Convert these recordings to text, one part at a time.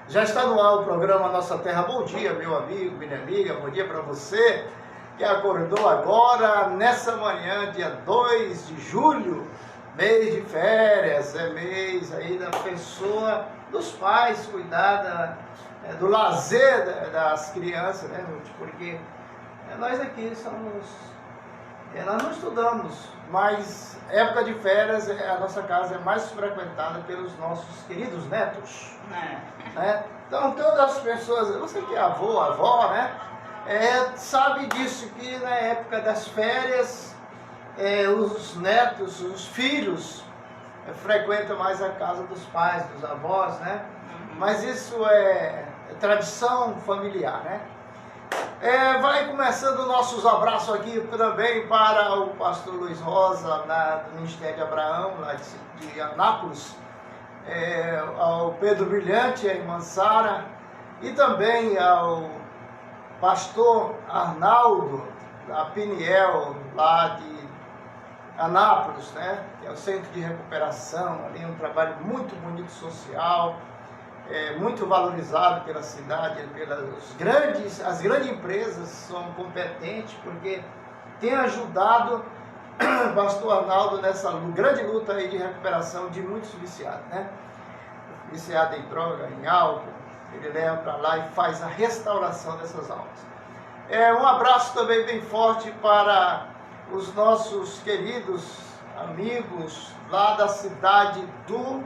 Já está no ar o programa Nossa Terra. Bom dia, meu amigo, minha amiga. Bom dia para você que acordou agora nessa manhã, dia 2 de julho, mês de férias, é mês aí da pessoa, dos pais, cuidar do lazer das crianças, né? Porque nós aqui nós não estudamos, mas época de férias a nossa casa é mais frequentada pelos nossos queridos netos. Né? Então todas as pessoas, você que é avô, avó, né? Sabe disso, que na época das férias os netos, os filhos frequentam mais a casa dos pais, dos avós, né? Mas isso é tradição familiar, né? Vai começando nossos abraços aqui também para o pastor Luiz Rosa, do Ministério de Abraão, lá de Anápolis, ao Pedro Brilhante, a irmã Sara, e também ao pastor Arnaldo, da Piniel, lá de Anápolis, né? Que é o centro de recuperação, ali um trabalho muito bonito social, muito valorizado pela cidade, as grandes empresas são competentes, porque tem ajudado o pastor Arnaldo nessa grande luta aí de recuperação de muitos viciados, né? Viciado em droga, em álcool, ele leva para lá e faz a restauração dessas almas. Um abraço também bem forte para os nossos queridos amigos lá da cidade do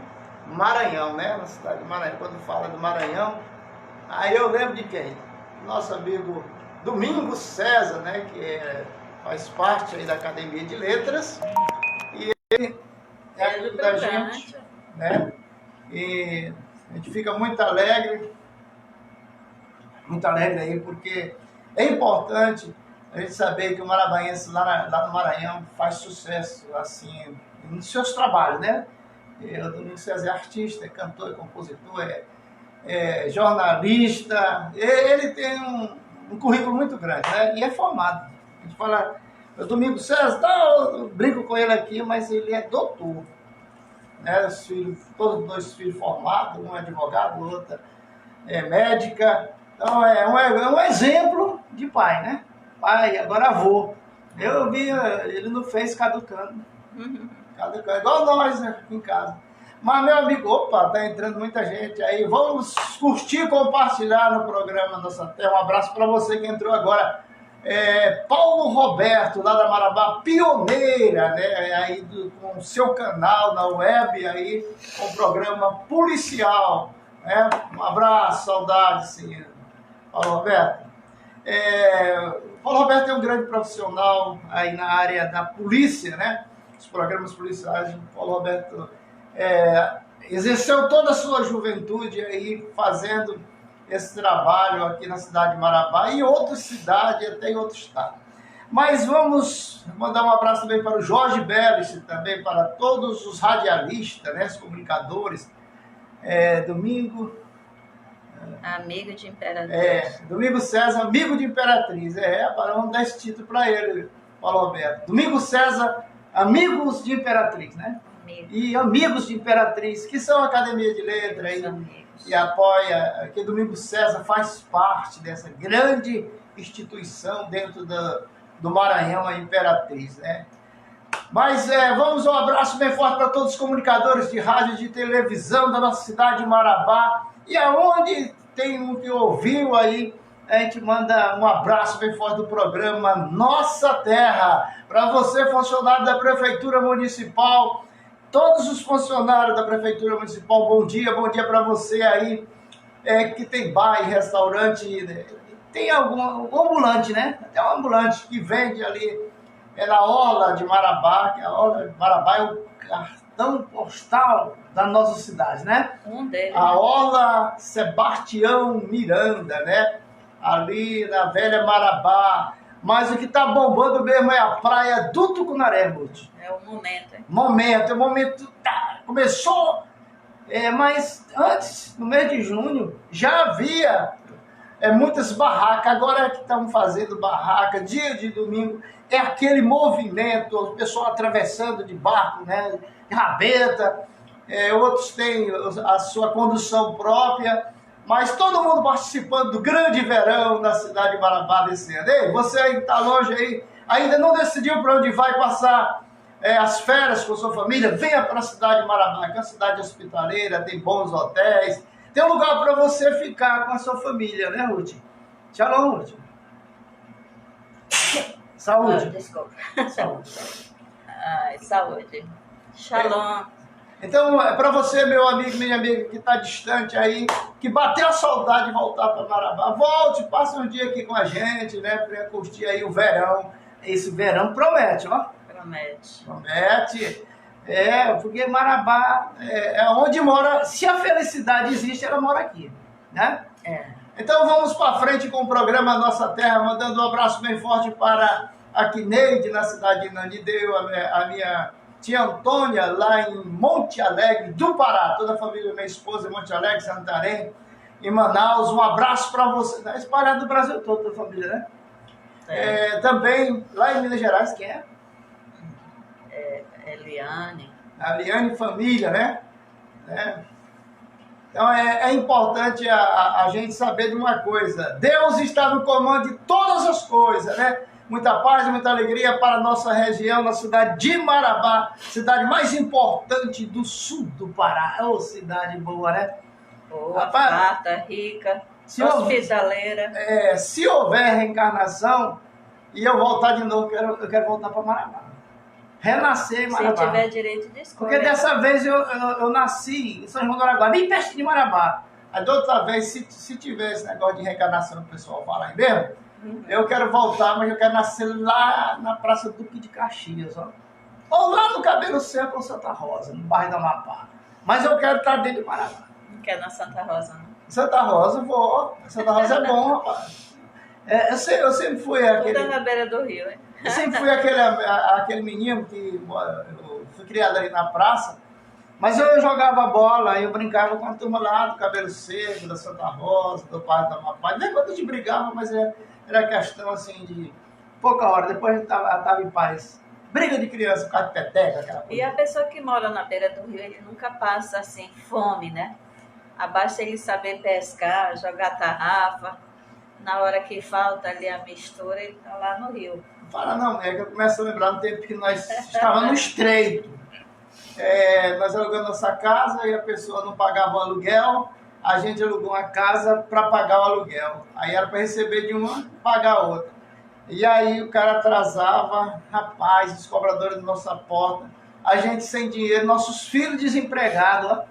Maranhão, né? Na cidade do Maranhão. Quando fala do Maranhão, aí eu lembro de quem? Nosso amigo Domingos César, né? Que faz parte aí da Academia de Letras, e ele é amigo da gente, né? E a gente fica muito alegre aí, porque é importante a gente saber que o marabaense lá no Maranhão faz sucesso, assim, nos seus trabalhos, né? O Domingos César é artista, é cantor, é compositor, é jornalista. Ele tem um currículo muito grande, né? E é formado. A gente fala, o Domingos César, eu brinco com ele aqui, mas ele é doutor. Né? Todos os dois filhos formados, um é advogado, o outro é médica. Então é um exemplo de pai, né? Pai, agora avô. Eu vi, ele não fez caducando. Igual nós aqui em casa. Mas, meu amigo, opa, tá entrando muita gente aí. Vamos curtir, compartilhar no programa Nossa Terra. Um abraço para você que entrou agora. Paulo Roberto, lá da Marabá, pioneira, né? Aí com o seu canal na web, aí, com o programa policial. Né? Um abraço, saudade, senhor. Paulo Roberto. Paulo Roberto é um grande profissional aí na área da polícia, né? Os programas policiais. Paulo Roberto exerceu toda a sua juventude aí fazendo esse trabalho aqui na cidade de Marabá e em outras cidades, até em outro estado. Mas vamos mandar um abraço também para o Jorge Beres, também para todos os radialistas, né, os comunicadores. Amigo de Imperatriz. Domingos César, amigo de Imperatriz. Agora vamos dar esse título para ele, Paulo Roberto. Domingos César, amigos de Imperatriz, né? E amigos de Imperatriz, que são a Academia de Letras e apoia, que Domingos César faz parte dessa grande instituição dentro do Maranhão, a Imperatriz, né? Mas vamos um abraço bem forte para todos os comunicadores de rádio e de televisão da nossa cidade de Marabá. E aonde tem um que ouviu aí, a gente manda um abraço bem forte do programa Nossa Terra. Para você, funcionário da Prefeitura Municipal, todos os funcionários da Prefeitura Municipal, bom dia para você aí, que tem bar e restaurante, tem algum ambulante, né? Tem um ambulante que vende ali, na Orla de Marabá, que a Orla de Marabá é o cartão postal da nossa cidade, né? Um deles. A Orla Sebastião Miranda, né? Ali na velha Marabá. Mas o que tá bombando mesmo é a praia do Tucunaré, Ruth. É o momento, hein? O momento começou, mas antes, no mês de junho, já havia muitas barracas. Agora que estão fazendo barraca, dia de domingo, é aquele movimento, o pessoal atravessando de barco, né? De rabeta. Outros têm a sua condução própria, Mas todo mundo participando do grande verão na cidade de Marabá desse ano. Ei, você aí que está longe aí, ainda não decidiu para onde vai passar as férias com sua família? Venha para a cidade de Marabá, que é uma cidade hospitaleira, tem bons hotéis, tem um lugar para você ficar com a sua família, né, Ruth? Shalom, Ruth. Saúde. Desculpa. Saúde. Ai, saúde. Shalom. Então, é para você, meu amigo, minha amiga, que está distante aí, que bateu a saudade de voltar para Marabá, volte, passe um dia aqui com a gente, né, para curtir aí o verão. Esse verão promete, ó. Promete. Promete. Porque Marabá é onde mora, se a felicidade existe, ela mora aqui, né? Então vamos para frente com o programa Nossa Terra, mandando um abraço bem forte para a Quineide, na cidade de Nanideu, a minha tia Antônia, lá em Monte Alegre, do Pará, toda a família, minha esposa em Monte Alegre, Santarém, em Manaus, um abraço para você, né? Espalhado do Brasil todo, toda a família, né? Também lá em Minas Gerais, quem é? Eliane. A Eliane família, né? Então é importante a gente saber de uma coisa. Deus está no comando de todas as coisas, né? Muita paz, muita alegria para a nossa região, na cidade de Marabá, cidade mais importante do sul do Pará. É uma cidade boa, né? Boa, farta, rica, hospitaleira. Se houver reencarnação e eu voltar de novo, eu quero voltar para Marabá. Renascer em Marabá. Se tiver direito de escolha. Porque dessa vez eu nasci em São João do Araguá, bem perto de Marabá. Aí da outra vez, se tiver esse negócio de reencarnação, o pessoal fala aí mesmo, eu quero voltar, mas eu quero nascer lá na Praça Duque de Caxias, ó. Ou lá no Cabelo Seco ou Santa Rosa, no bairro da Amapá. Mas eu quero estar dentro de Marabá. Não quer na Santa Rosa, não? Santa Rosa, vou. Santa Rosa é bom, rapaz. Eu sempre fui aquele... Tudo na beira do rio, hein? Eu sempre fui aquele menino que eu fui criado ali na praça, mas eu jogava bola, eu brincava com a turma lá do Cabelo Seco, da Santa Rosa, do Parque da Amapá. Nem quando a gente brigava, mas era questão assim de pouca hora, depois a gente tava em paz. Briga de criança, por causa de peteca, aquela coisa. E a pessoa que mora na beira do rio, ele nunca passa assim, fome, né? Basta ele saber pescar, jogar tarrafa. Na hora que falta ali a mistura, ele tá lá no rio. Não fala não, né? Que eu começo a lembrar no tempo que nós estávamos no estreito. Nós alugamos nossa casa e a pessoa não pagava o aluguel, a gente alugou uma casa para pagar o aluguel. Aí era para receber de uma, pagar a outra. E aí o cara atrasava, rapaz, os cobradores da nossa porta, a gente sem dinheiro, nossos filhos desempregados, ó.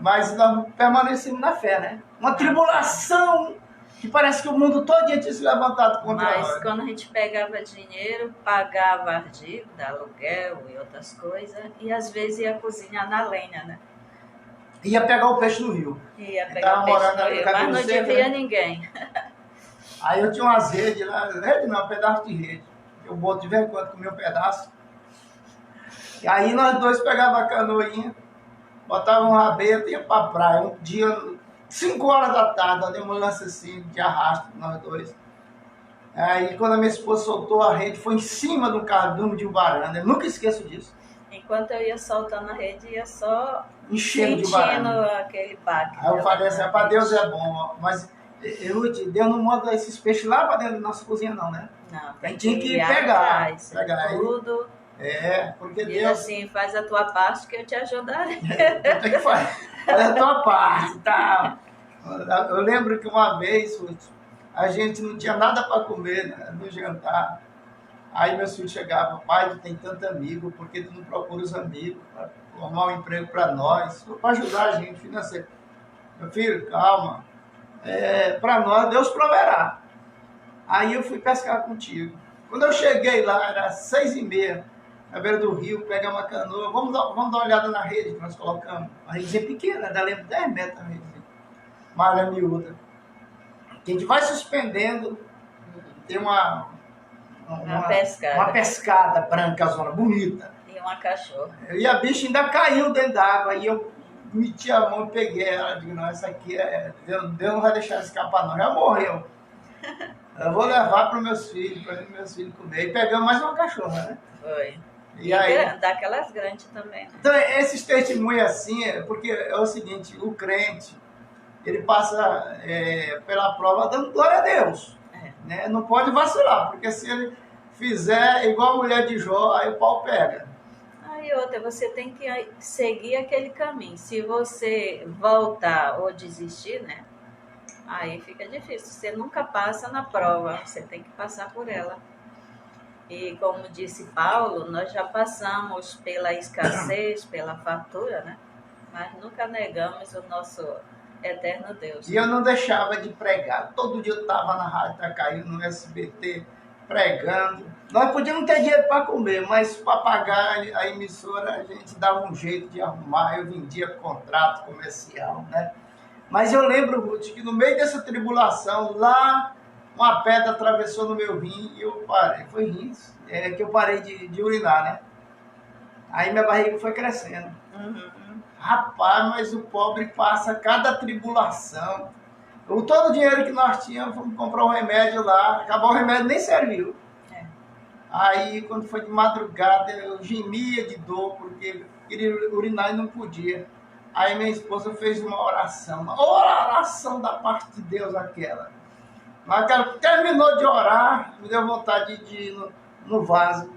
Mas nós permanecemos na fé, né? Uma tribulação que parece que o mundo todo tinha se levantado contra nós. Mas quando a gente pegava dinheiro, pagava a dívida, aluguel e outras coisas, e às vezes ia cozinhar na lenha, né? Ia pegar o peixe no rio. Ia pegar o peixe no rio, mas não devia ninguém. Aí eu tinha umas redes lá, rede não, um pedaço de rede. Eu boto de vez em quando com o meu pedaço. E aí nós dois pegávamos a canoinha, botávamos um rabeta e ia pra praia. Um dia, 5 horas da tarde, nós demos um lance assim, de arrasto, nós dois. Aí quando a minha esposa soltou a rede, foi em cima do cardume de ubarana. Eu nunca esqueço disso. Enquanto eu ia soltando a rede, ia só enchendo sentindo aquele baque. Aí eu falei assim, rapaz, Deus é bom, mas Deus não manda esses peixes lá pra dentro da nossa cozinha não, né? Não, a gente tinha que pegar tudo. Porque e Deus... assim, faz a tua parte que eu te ajudarei. Tem que fazer a tua parte, tá? Eu lembro que uma vez a gente não tinha nada para comer, né, no jantar. Aí meus filhos chegavam, pai, tu tem tanto amigo, por que tu não procura os amigos para formar um emprego para nós, para ajudar a gente financeiro? Meu filho, calma. Para nós, Deus proverá. Aí eu fui pescar contigo. Quando eu cheguei lá, era 6h30, na beira do rio, pegar uma canoa, vamos dar uma olhada na rede que nós colocamos. Uma redezinha pequena, dá 10 metros a rede. Malha miúda. Que a gente vai suspendendo, tem uma pescada branca, zona bonita. E uma cachorra. E a bicha ainda caiu dentro d'água. Aí eu meti a mão e peguei ela. Digo, não, essa aqui Deus não vai deixar ela escapar, não. Já morreu. Eu vou levar para meus filhos comer. E pegamos mais uma cachorra, né? Foi. E aí, daquelas grandes também. Né? Então, esses testemunhos assim, porque é o seguinte, o crente, ele passa pela prova dando glória a Deus. Né? Não pode vacilar, porque se ele fizer igual a mulher de Jó, aí o pau pega. Aí outra, você tem que seguir aquele caminho. Se você voltar ou desistir, né? Aí fica difícil. Você nunca passa na prova, você tem que passar por ela. E como disse Paulo, nós já passamos pela escassez, pela fartura, né? Mas nunca negamos o nosso eterno Deus. E eu não deixava de pregar. Todo dia eu estava na Rádio Itacaí, no SBT, pregando. Nós podíamos ter dinheiro para comer, mas para pagar a emissora a gente dava um jeito de arrumar. Eu vendia contrato comercial, né? Mas eu lembro, Ruth, que no meio dessa tribulação, lá uma pedra atravessou no meu rim e eu parei. Foi rim, que eu parei de urinar, né? Aí minha barriga foi crescendo. Rapaz, mas o pobre passa cada tribulação. Todo o dinheiro que nós tínhamos, fomos comprar um remédio lá, acabou o remédio, nem serviu. Aí, quando foi de madrugada, eu gemia de dor, porque queria urinar e não podia. Aí minha esposa fez uma oração da parte de Deus aquela. Mas ela terminou de orar, me deu vontade de ir no vaso,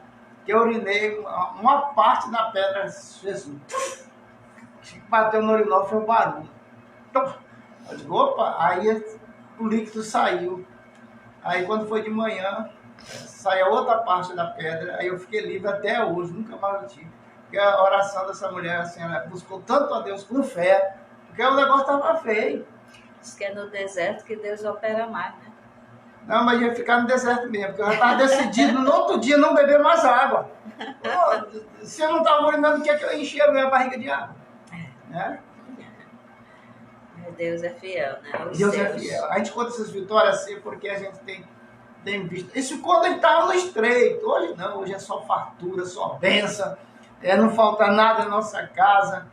que eu urinei, uma parte da pedra fez bateu no urinol, foi um barulho. Eu digo, opa, aí o líquido saiu. Aí quando foi de manhã, saiu outra parte da pedra, aí eu fiquei livre até hoje, nunca mais eu tive. Porque a oração dessa mulher, assim, ela buscou tanto a Deus com fé, porque o negócio estava feio. Diz que é no deserto que Deus opera mais, né? Não, mas ia ficar no deserto mesmo, porque eu já estava decidido no outro dia não beber mais água. Se eu não estava urinando, o que é que eu enchia a minha barriga de água? Né? Deus é fiel, né? Deus é fiel. A gente conta essas vitórias assim porque a gente tem visto. Isso quando a gente estava no estreito. Hoje não, hoje é só fartura, só bênção. Não falta nada na nossa casa.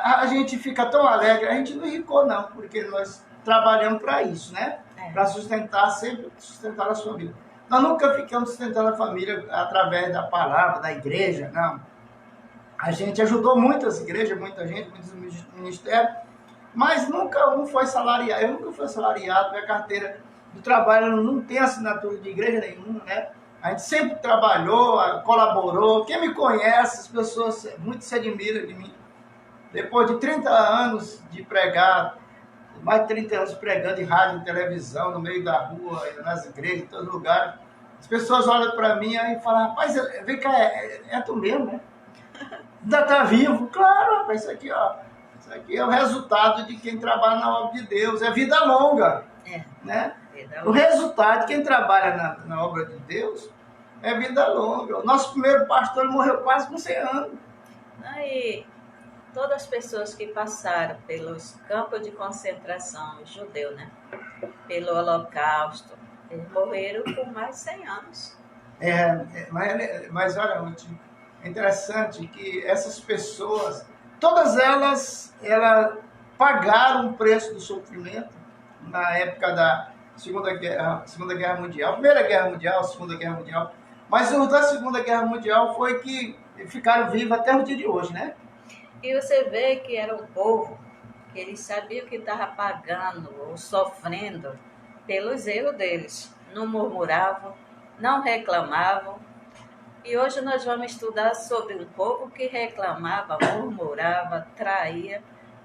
A gente fica tão alegre. A gente não enricou não, porque nós trabalhamos para isso, né? Para sempre sustentar a sua vida. Nós nunca ficamos sustentando a família através da palavra, da igreja, não. A gente ajudou muitas igrejas, muita gente, muitos ministérios, mas nunca um foi salariado. Eu nunca fui salariado, minha carteira do trabalho não tem assinatura de igreja nenhuma, né? A gente sempre trabalhou, colaborou. Quem me conhece, as pessoas muito se admiram de mim. Depois de 30 anos de pregar, mais de 30 anos pregando em rádio e televisão, no meio da rua, nas igrejas, em todos os lugares, as pessoas olham para mim e falam, rapaz, vem cá, é tu mesmo, né? Ainda está vivo? Claro, rapaz, isso aqui é o resultado de quem trabalha na obra de Deus, é vida longa. Né? O resultado de quem trabalha na obra de Deus é vida longa. O nosso primeiro pastor morreu quase com 100 anos. Aí, todas as pessoas que passaram pelos campos de concentração judeu, né? Pelo Holocausto, eles morreram por mais de 100 anos. Mas olha, é interessante que essas pessoas, todas elas pagaram o preço do sofrimento na época da Segunda Guerra Mundial, Primeira Guerra Mundial, Segunda Guerra Mundial, mas os da Segunda Guerra Mundial foi que ficaram vivos até o dia de hoje, né? E você vê que era um povo que eles sabiam que estava pagando ou sofrendo pelos erros deles. Não murmuravam, não reclamavam. E hoje nós vamos estudar sobre um povo que reclamava, murmurava, traía,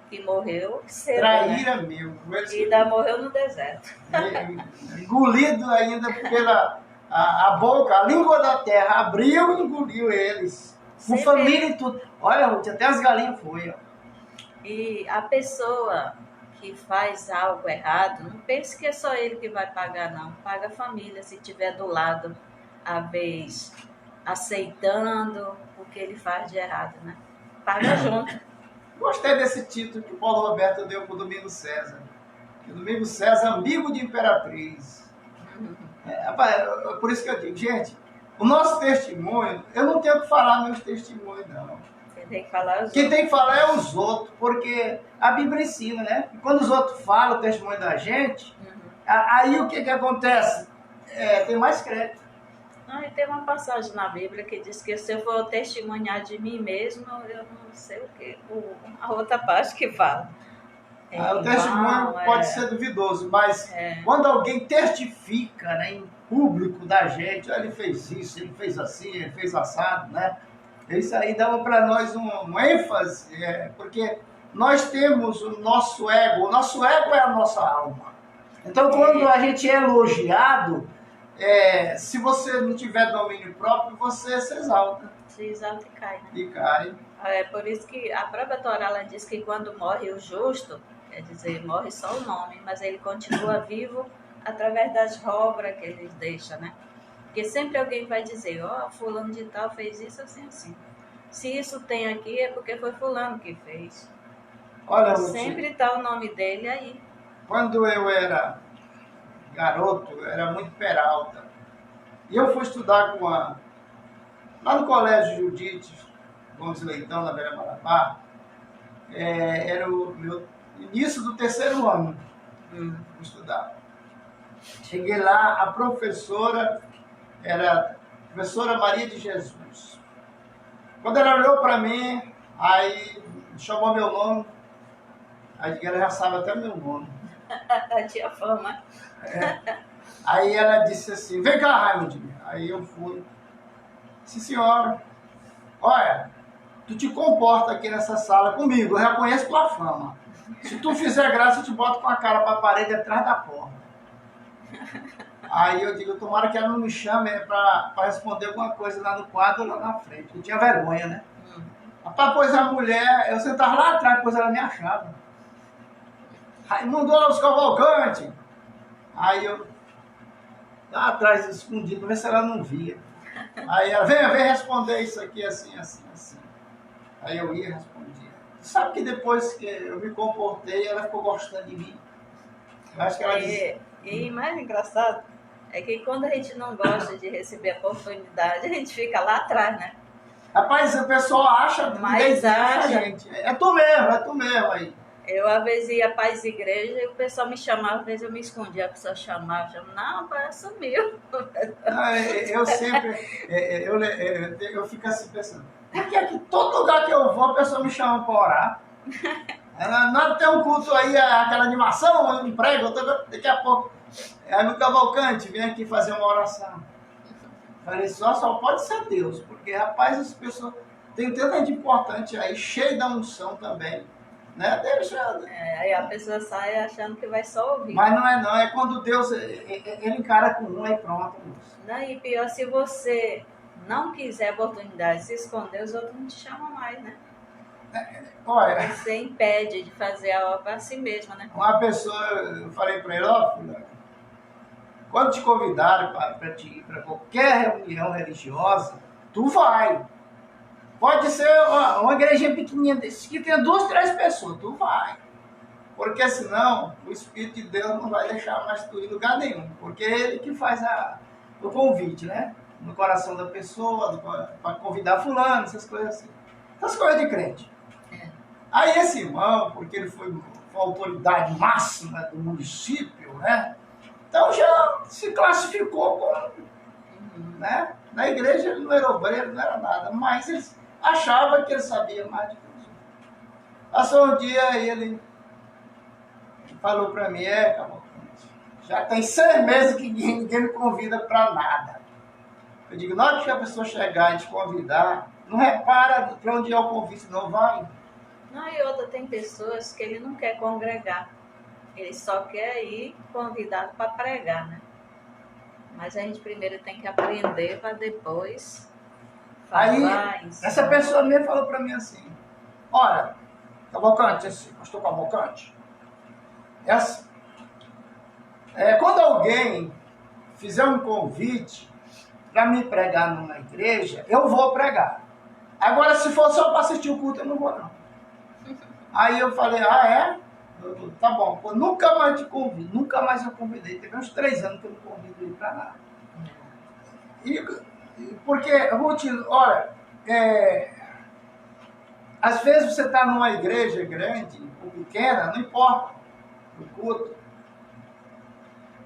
que morreu cedo, Traíra né? mesmo. E ainda morreu no deserto. Engolido ainda pela a boca, a língua da terra abriu e engoliu eles. Com Sempre. família e tudo. Olha, Ruth, até as galinhas foi. Ó. E a pessoa que faz algo errado, não pense que é só ele que vai pagar, não. Paga a família, se tiver do lado, a vez aceitando o que ele faz de errado, né? Paga junto. Gostei desse título que o Paulo Roberto deu para o Domingos César. O Domingos César, amigo de Imperatriz. Por isso que eu digo, gente, o nosso testemunho, eu não tenho que falar meus testemunhos, não. Quem tem que falar é os Quem outros. tem que falar é os outros, porque a Bíblia ensina, né? E quando os outros falam o testemunho da gente, aí o que acontece? Tem mais crédito. E tem uma passagem na Bíblia que diz que se eu for testemunhar de mim mesmo, eu não sei o que. A outra parte que fala. O testemunho pode ser duvidoso, mas quando alguém testifica, né, em público da gente, ele fez isso, ele fez assim, ele fez assado, né? Isso aí dava para nós um ênfase, porque nós temos o nosso ego é a nossa alma. Então, quando a gente é elogiado, se você não tiver domínio próprio, você se exalta. Se exalta e cai, né? E cai. É por isso que a própria Torá ela diz que quando morre o justo, quer dizer, morre só o nome, mas ele continua vivo através das obras que ele deixa, né? Porque sempre alguém vai dizer, fulano de tal fez isso assim, assim. Se isso tem aqui é porque foi fulano que fez. Olha, sempre está o nome dele aí. Quando eu era garoto, eu era muito peralta. E eu fui estudar lá no Colégio Judite Gomes Leitão, na Beira Marabá. Era o meu início do 3º ano. Fui estudar. Cheguei lá, a professora era a professora Maria de Jesus. Quando ela olhou para mim, aí chamou meu nome, aí ela já sabe até meu nome. Tinha fama. Aí ela disse assim, vem cá, Raimundo. Aí eu fui. Sim, senhora. Olha, tu te comporta aqui nessa sala comigo, eu já conheço tua fama. Se tu fizer graça, eu te boto com a cara para a parede atrás da porta. Aí eu digo, tomara que ela não me chame para responder alguma coisa lá no quadro ou lá na frente. Eu tinha vergonha, né? Rapaz, pois a mulher, eu sentava lá atrás, depois ela me achava. Raimundo Alves Cavalcante. Aí eu, lá atrás, escondido, para ver se ela não via. Aí ela, vem responder isso aqui assim, assim, assim. Aí eu ia e respondia. Sabe que depois que eu me comportei, ela ficou gostando de mim. Eu acho que ela disse... E mais engraçado é que quando a gente não gosta de receber a oportunidade, a gente fica lá atrás, né? Rapaz, o pessoal acha, mas acha. A gente. É tu mesmo aí. Eu, às vezes, ia para as igrejas e o pessoal me chamava, às vezes eu me escondia, a pessoa chamava, não, pai, sumiu. Eu sempre, eu fico assim pensando, por que aqui, todo lugar que eu vou, a pessoa me chama para orar? Nós tem um culto aí, aquela animação, um prego, daqui a pouco, aí no Cavalcante, vem aqui fazer uma oração. Falei, só pode ser Deus, porque, rapaz, as pessoas, tem tanta gente importante aí, cheio da unção também. Né? Aí a pessoa sai achando que vai só ouvir. Mas não é quando Deus, ele encara com um, aí pronto. Não, e pior, se você não quiser oportunidade, se esconder, os outros não te chamam mais, né? Olha, você impede de fazer a obra a si mesma, né? Uma pessoa, eu falei para ele, filho, quando te convidarem para ir para qualquer reunião religiosa, tu vai. Pode ser uma igrejinha pequenininha, que tenha 2, 3 pessoas, tu vai. Porque senão o Espírito de Deus não vai deixar mais tu ir em lugar nenhum. Porque é ele que faz o convite, né? No coração da pessoa, para convidar fulano, essas coisas assim. Essas coisas de crente. Aí esse irmão, porque ele foi a autoridade máxima do município, né? Então já se classificou como, né? Na igreja ele não era obreiro, não era nada, mas ele achava que ele sabia mais de tudo. Passou um dia e ele falou para mim, Cavalcante, já tem 6 meses que ninguém me convida para nada. Eu digo, na hora que a pessoa chegar e te convidar, não repara para onde é o convite, não vai. Não, e outra, tem pessoas que ele não quer congregar. Ele só quer ir convidado para pregar, né? Mas a gente primeiro tem que aprender para depois falar. Aí, essa pessoa mesmo falou para mim assim, olha, Cavalcante, assim, pastor Cavalcante, é assim, quando alguém fizer um convite para me pregar numa igreja, eu vou pregar. Agora, se for só para assistir o culto, eu não vou não. Aí eu falei, tá bom, pô, nunca mais te convido, nunca mais eu convidei. Teve uns 3 anos que eu não convido ele para nada. Porque, Ruth, olha, às vezes você está numa igreja grande ou pequena, não importa o culto,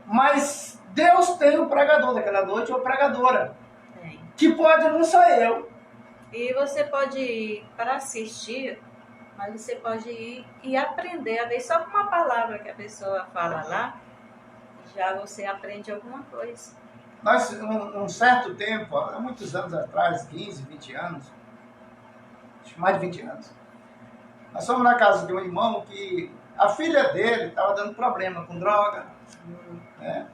mas Deus tem o pregador daquela noite ou pregadora, que pode não ser eu. E você pode ir para assistir Mas você pode ir e aprender, a ver só com uma palavra que a pessoa fala lá, já você aprende alguma coisa. Nós, um certo tempo, há muitos anos atrás, 15, 20 anos, acho que mais de 20 anos, nós fomos na casa de um irmão que a filha dele estava dando problema com droga, né?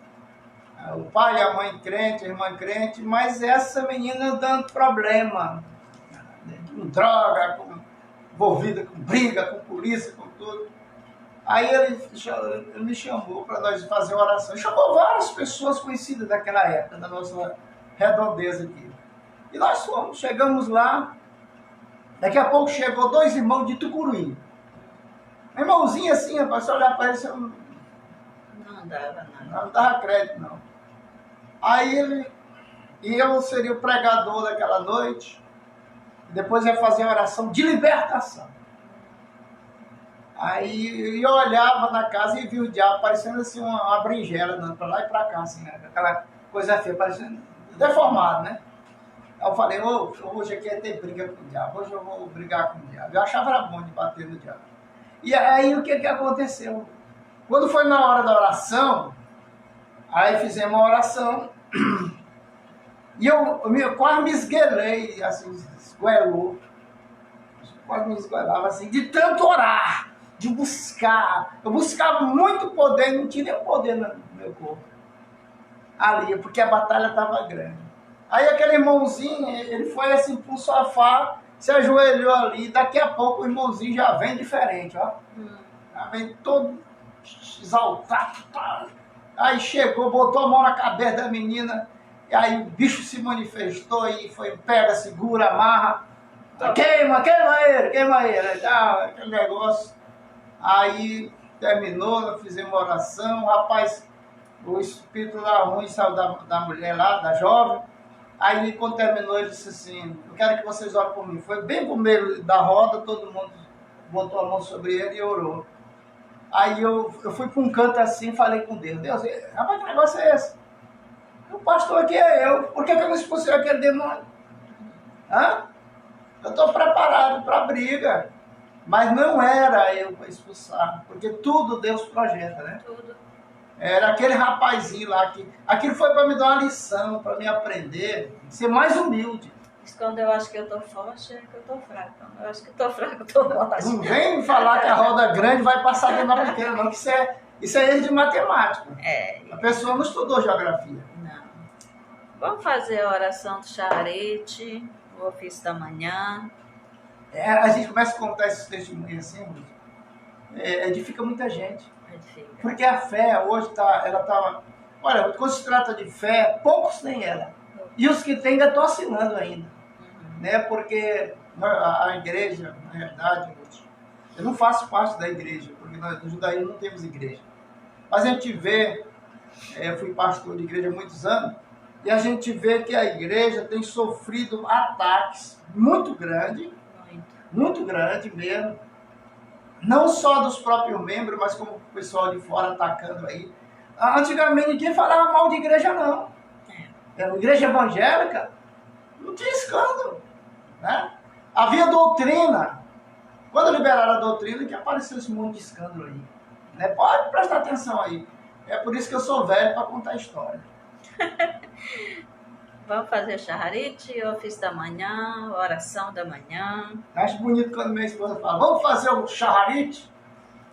O pai e a mãe crente, a irmã crente, mas essa menina dando problema, com droga, envolvida com briga, com polícia, com tudo. Aí ele me chamou para nós fazer uma oração. Ele chamou várias pessoas conhecidas daquela época, da nossa redondeza aqui. E nós fomos, chegamos lá. Daqui a pouco chegou 2 irmãos de Tucuruí. Um irmãozinho assim, rapaz, se olhar para ele, Não dava nada. não dava crédito, não. Aí ele, e eu seria o pregador daquela noite, depois ia fazer a oração de libertação. Aí eu olhava na casa e via o diabo parecendo assim uma berinjela, andando para lá e para cá, assim, né? Aquela coisa feia, parecendo deformado, né? Aí eu falei, hoje aqui é ter briga com o diabo, hoje eu vou brigar com o diabo. Eu achava era bom de bater no diabo. E aí o que aconteceu? Quando foi na hora da oração, aí fizemos uma oração, e eu quase me esguelei, assim, esguelou. Quase me esguelava assim, de tanto orar, de buscar. Eu buscava muito poder, não tinha nem poder no meu corpo. Ali, porque a batalha estava grande. Aí aquele irmãozinho, ele foi assim para o sofá, se ajoelhou ali, daqui a pouco o irmãozinho já vem diferente, ó. Já vem todo exaltado. Aí chegou, botou a mão na cabeça da menina, e aí o bicho se manifestou e foi, pega, segura, amarra, queima ele, e tal, aquele negócio. Aí terminou, nós fizemos uma oração, o rapaz, o espírito lá ruim saiu da mulher lá, da jovem. Aí quando terminou ele disse assim, eu quero que vocês orem por mim. Foi bem pro meio da roda, todo mundo botou a mão sobre ele e orou. Aí eu fui para um canto assim, falei com Deus, rapaz, que negócio é esse? O pastor aqui é eu, por que eu não expulsei aquele demônio? Hã? Eu estou preparado para a briga. Mas não era eu para expulsar, porque tudo Deus projeta, né? Tudo. Era aquele rapazinho lá que... Aquilo foi para me dar uma lição, para me aprender, ser mais humilde. Mas quando eu acho que eu estou forte, é que eu estou fraca. Quando eu acho que estou fraca, eu estou forte. Não vem me falar que a roda grande vai passar dentro da pequena, não, que isso é erro de matemática. A pessoa não estudou geografia. Não. Vamos fazer a oração do charrete, o ofício da manhã. A gente começa a contar esses testemunhos assim, edifica muita gente. Edifica. Porque a fé hoje ela tá... Olha, quando se trata de fé, poucos têm ela. E os que têm ainda estão assinando ainda. Né? Porque a igreja, na realidade, eu não faço parte da igreja, porque nós, no judaísmo não temos igreja. Mas a gente vê, eu fui pastor de igreja há muitos anos, e a gente vê que a igreja tem sofrido ataques muito grandes mesmo, não só dos próprios membros, mas como o pessoal de fora atacando aí. Antigamente ninguém falava mal de igreja, não. A igreja evangélica não tinha escândalo, né? Havia doutrina. Quando liberaram a doutrina, que apareceu esse monte de escândalo aí, né? Pode prestar atenção aí. É por isso que eu sou velho para contar história. Vamos fazer o charrete, o ofício da manhã, a oração da manhã. Acho bonito quando minha esposa fala, vamos fazer o charrete?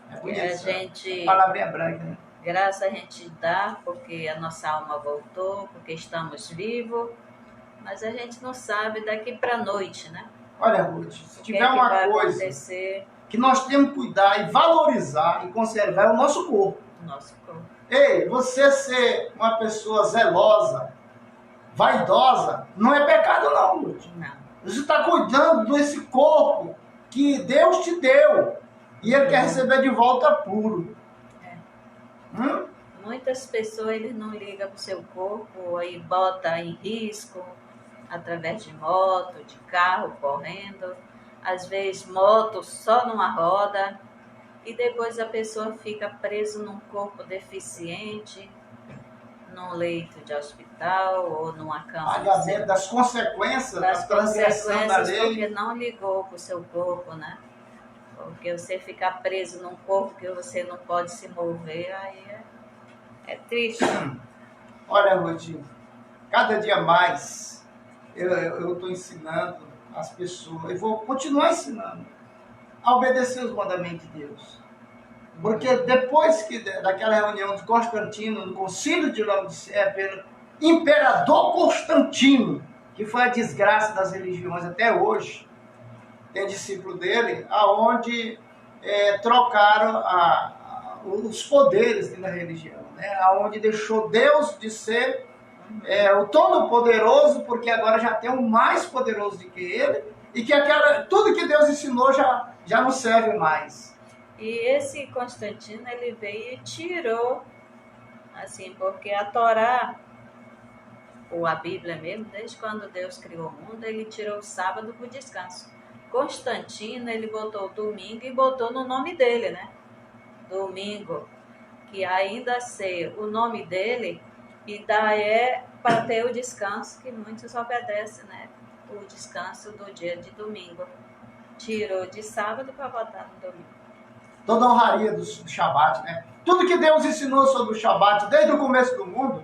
É bonito. A gente... A palavra é branca, né? Graças a gente dá, porque a nossa alma voltou, porque estamos vivos. Mas a gente não sabe daqui para a noite, né? Olha, Ruth, se tiver uma coisa acontecer... que nós temos que cuidar e valorizar e conservar é o nosso corpo. Nosso corpo. Ei, você ser uma pessoa zelosa, vaidosa, não é pecado não, Ruth. Não. Você está cuidando desse corpo que Deus te deu e Ele quer receber de volta puro. Muitas pessoas eles não ligam para o seu corpo, aí bota em risco através de moto, de carro, correndo. Às vezes moto só numa roda. E depois a pessoa fica presa num corpo deficiente, num leito de hospital ou numa cama. Pagamento das consequências da transgressão da lei. Porque não ligou para o seu corpo, né? Porque você ficar preso num corpo que você não pode se mover, aí é triste. Olha, Ruth, cada dia mais eu estou ensinando as pessoas, e vou continuar ensinando a obedecer os mandamentos de Deus. Porque depois daquela reunião de Constantino, no Concílio de Laodiceia, pelo imperador Constantino, que foi a desgraça das religiões até hoje, tem discípulo dele, aonde trocaram os poderes da religião, né? Aonde deixou Deus de ser o Todo-Poderoso, porque agora já tem um mais poderoso do que ele, e que tudo que Deus ensinou já não serve mais. E esse Constantino, ele veio e tirou, assim, porque a Torá, ou a Bíblia mesmo, desde quando Deus criou o mundo, ele tirou o sábado para o descanso. Constantino, ele botou domingo e botou no nome dele, né? Domingo, que ainda ser o nome dele, e daí para ter o descanso, que muitos obedecem, né? O descanso do dia de domingo. Tirou de sábado para botar no domingo. Toda a honraria do Shabat, né? Tudo que Deus ensinou sobre o Shabat desde o começo do mundo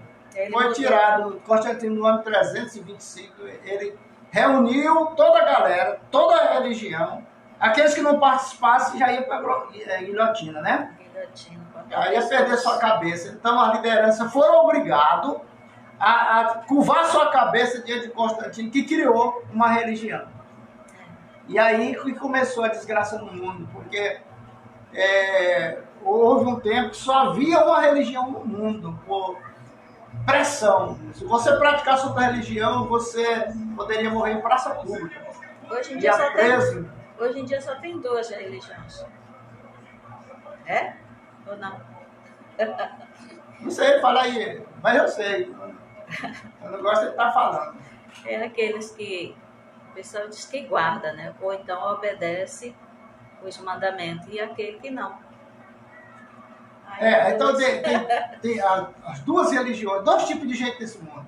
foi tirado. Constantino, no ano 325, ele reuniu toda a galera, toda a religião. Aqueles que não participassem já iam para a guilhotina, né? Guilhotina. Aí ia perder sua cabeça. Então a liderança foram obrigados a curvar sua cabeça diante de Constantino, que criou uma religião. E aí que começou a desgraça no mundo, porque houve um tempo que só havia uma religião no mundo, por pressão. Se você praticasse outra religião, você poderia morrer em praça pública. Hoje em dia só tem duas religiões. É? Ou não? Não sei, fala aí, mas eu sei. Eu não gosto de estar falando. É aqueles que o pessoal diz que guarda, né? Ou então obedece os mandamentos, e aquele que não. Então tem as duas religiões, dois tipos de gente nesse mundo.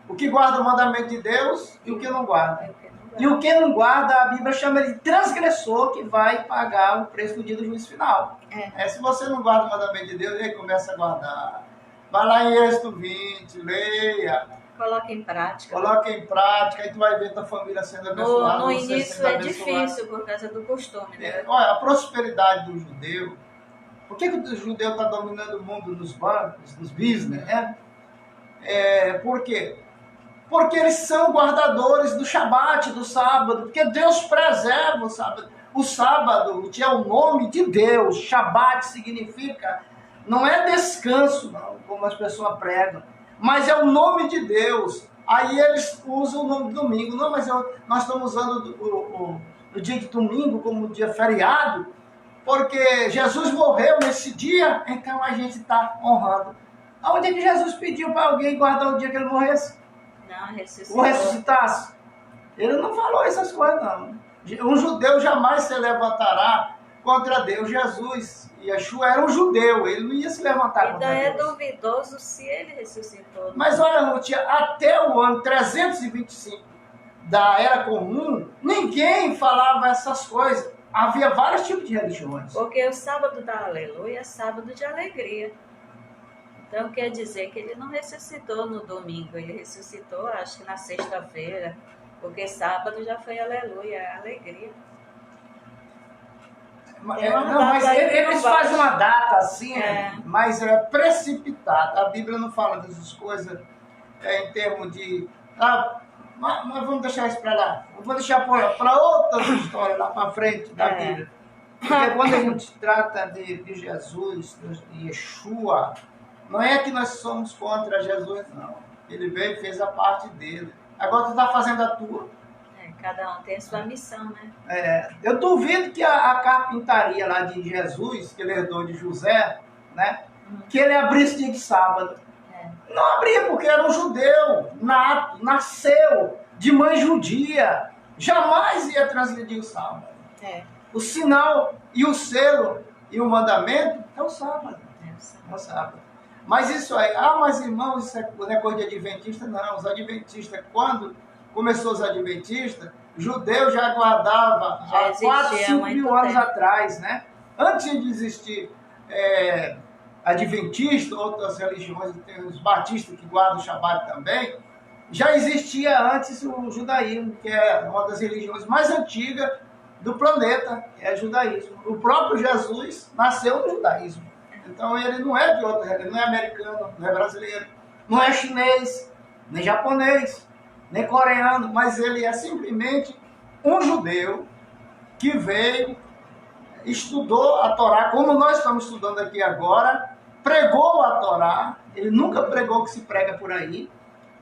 O que guarda o mandamento de Deus e o que não guarda. E o que não guarda, a Bíblia chama ele de transgressor, que vai pagar o preço do dia do juízo final. Se você não guarda o mandamento de Deus, ele começa a guardar. Vai lá em Êxodo 20, leia. Coloca em prática. Coloca em prática, aí tu vai ver tua família sendo abençoada. No início é difícil por causa do costume, né? Olha, a prosperidade do judeu. Por que o judeu está dominando o mundo nos bancos, nos business, né? Por quê? Porque eles são guardadores do Shabat, do sábado, porque Deus preserva o sábado. O sábado é o nome de Deus. Shabat significa, não é descanso, não, como as pessoas pregam, mas é o nome de Deus. Aí eles usam o nome de domingo. Não, mas nós estamos usando o dia de domingo como dia feriado, porque Jesus morreu nesse dia, então a gente está honrando. Aonde é que Jesus pediu para alguém guardar o dia que ele morresse? Não, ressuscitou. Ou ressuscitasse? Ele não falou essas coisas, não. Um judeu jamais se levantará contra Deus. Jesus, Yeshua era um judeu, ele não ia se levantar contra Deus. Ainda é duvidoso se ele ressuscitou. Mas olha, Ruth, até o ano 325 da Era Comum, ninguém falava essas coisas. Havia vários tipos de religiões. Porque o sábado da aleluia é sábado de alegria. Então quer dizer que ele não ressuscitou no domingo, ele ressuscitou acho que na sexta-feira, porque sábado já foi aleluia, alegria. Mas eles fazem uma data assim, mas é precipitada. A Bíblia não fala dessas coisas em termos de... mas vamos deixar isso para lá. Eu vou deixar para outras histórias lá para frente da Bíblia. Porque quando a gente trata de Jesus, de Yeshua, não é que nós somos contra Jesus, não. Ele veio e fez a parte dele. Agora tu está fazendo a tua. Cada um tem a sua missão, né? Eu duvido que a carpintaria lá de Jesus, que ele herdou de José, né? Que ele abrisse dia de sábado. Não abria porque era um judeu, nasceu de mãe judia. Jamais ia transgredir o sábado. O sinal e o selo e o mandamento é o sábado. É o sábado. Mas isso aí, mas irmãos, isso não é coisa de adventista, não. Os adventistas, quando começou os adventistas, judeu já guardava Já há 4, existia há 5 mil muito anos tempo. atrás, né? Antes de existir adventista, outras religiões, tem os batistas que guardam o Shabat também, já existia antes o judaísmo, que é uma das religiões mais antigas do planeta, que é o judaísmo. O próprio Jesus nasceu no judaísmo. Então ele não é de outra religião, não é americano, não é brasileiro, não é chinês, nem japonês, nem coreano, mas ele é simplesmente um judeu que veio, estudou a Torá, como nós estamos estudando aqui agora, pregou a Torá, ele nunca pregou que se prega por aí.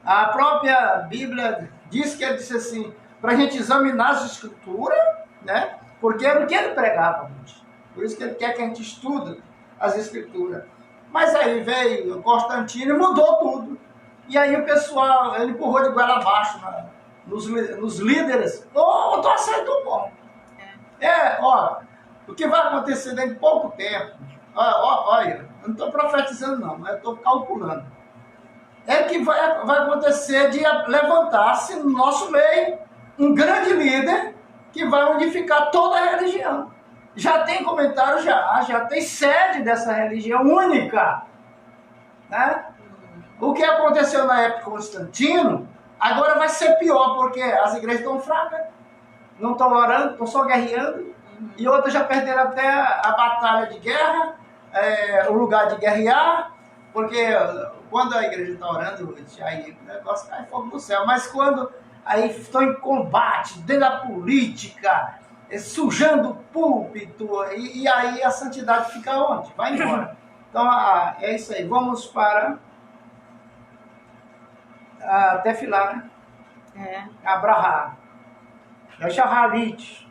A própria Bíblia diz que ele disse assim, para a gente examinar as escrituras, né? Porque era o que ele pregava, gente. Por isso que ele quer que a gente estude as escrituras. Mas aí veio o Constantino e mudou tudo. E aí o pessoal, ele empurrou de goela abaixo nos líderes. Eu estou aceitando bom. O que vai acontecer dentro de pouco tempo, olha, eu não estou profetizando não, mas eu estou calculando. É que vai acontecer de levantar-se no nosso meio um grande líder que vai unificar toda a religião. Já tem comentário, já tem sede dessa religião única. Né? O que aconteceu na época de Constantino, agora vai ser pior, porque as igrejas estão fracas, não estão orando, estão só guerreando, e outras já perderam até a batalha de guerra, o lugar de guerrear, porque quando a igreja está orando, aí o negócio cai fogo do céu, mas quando aí estão em combate, dentro da política, sujando o púlpito, e aí a santidade fica onde? Vai embora. Então, é isso aí. Vamos para até filar, né? Abraham. Shaharit.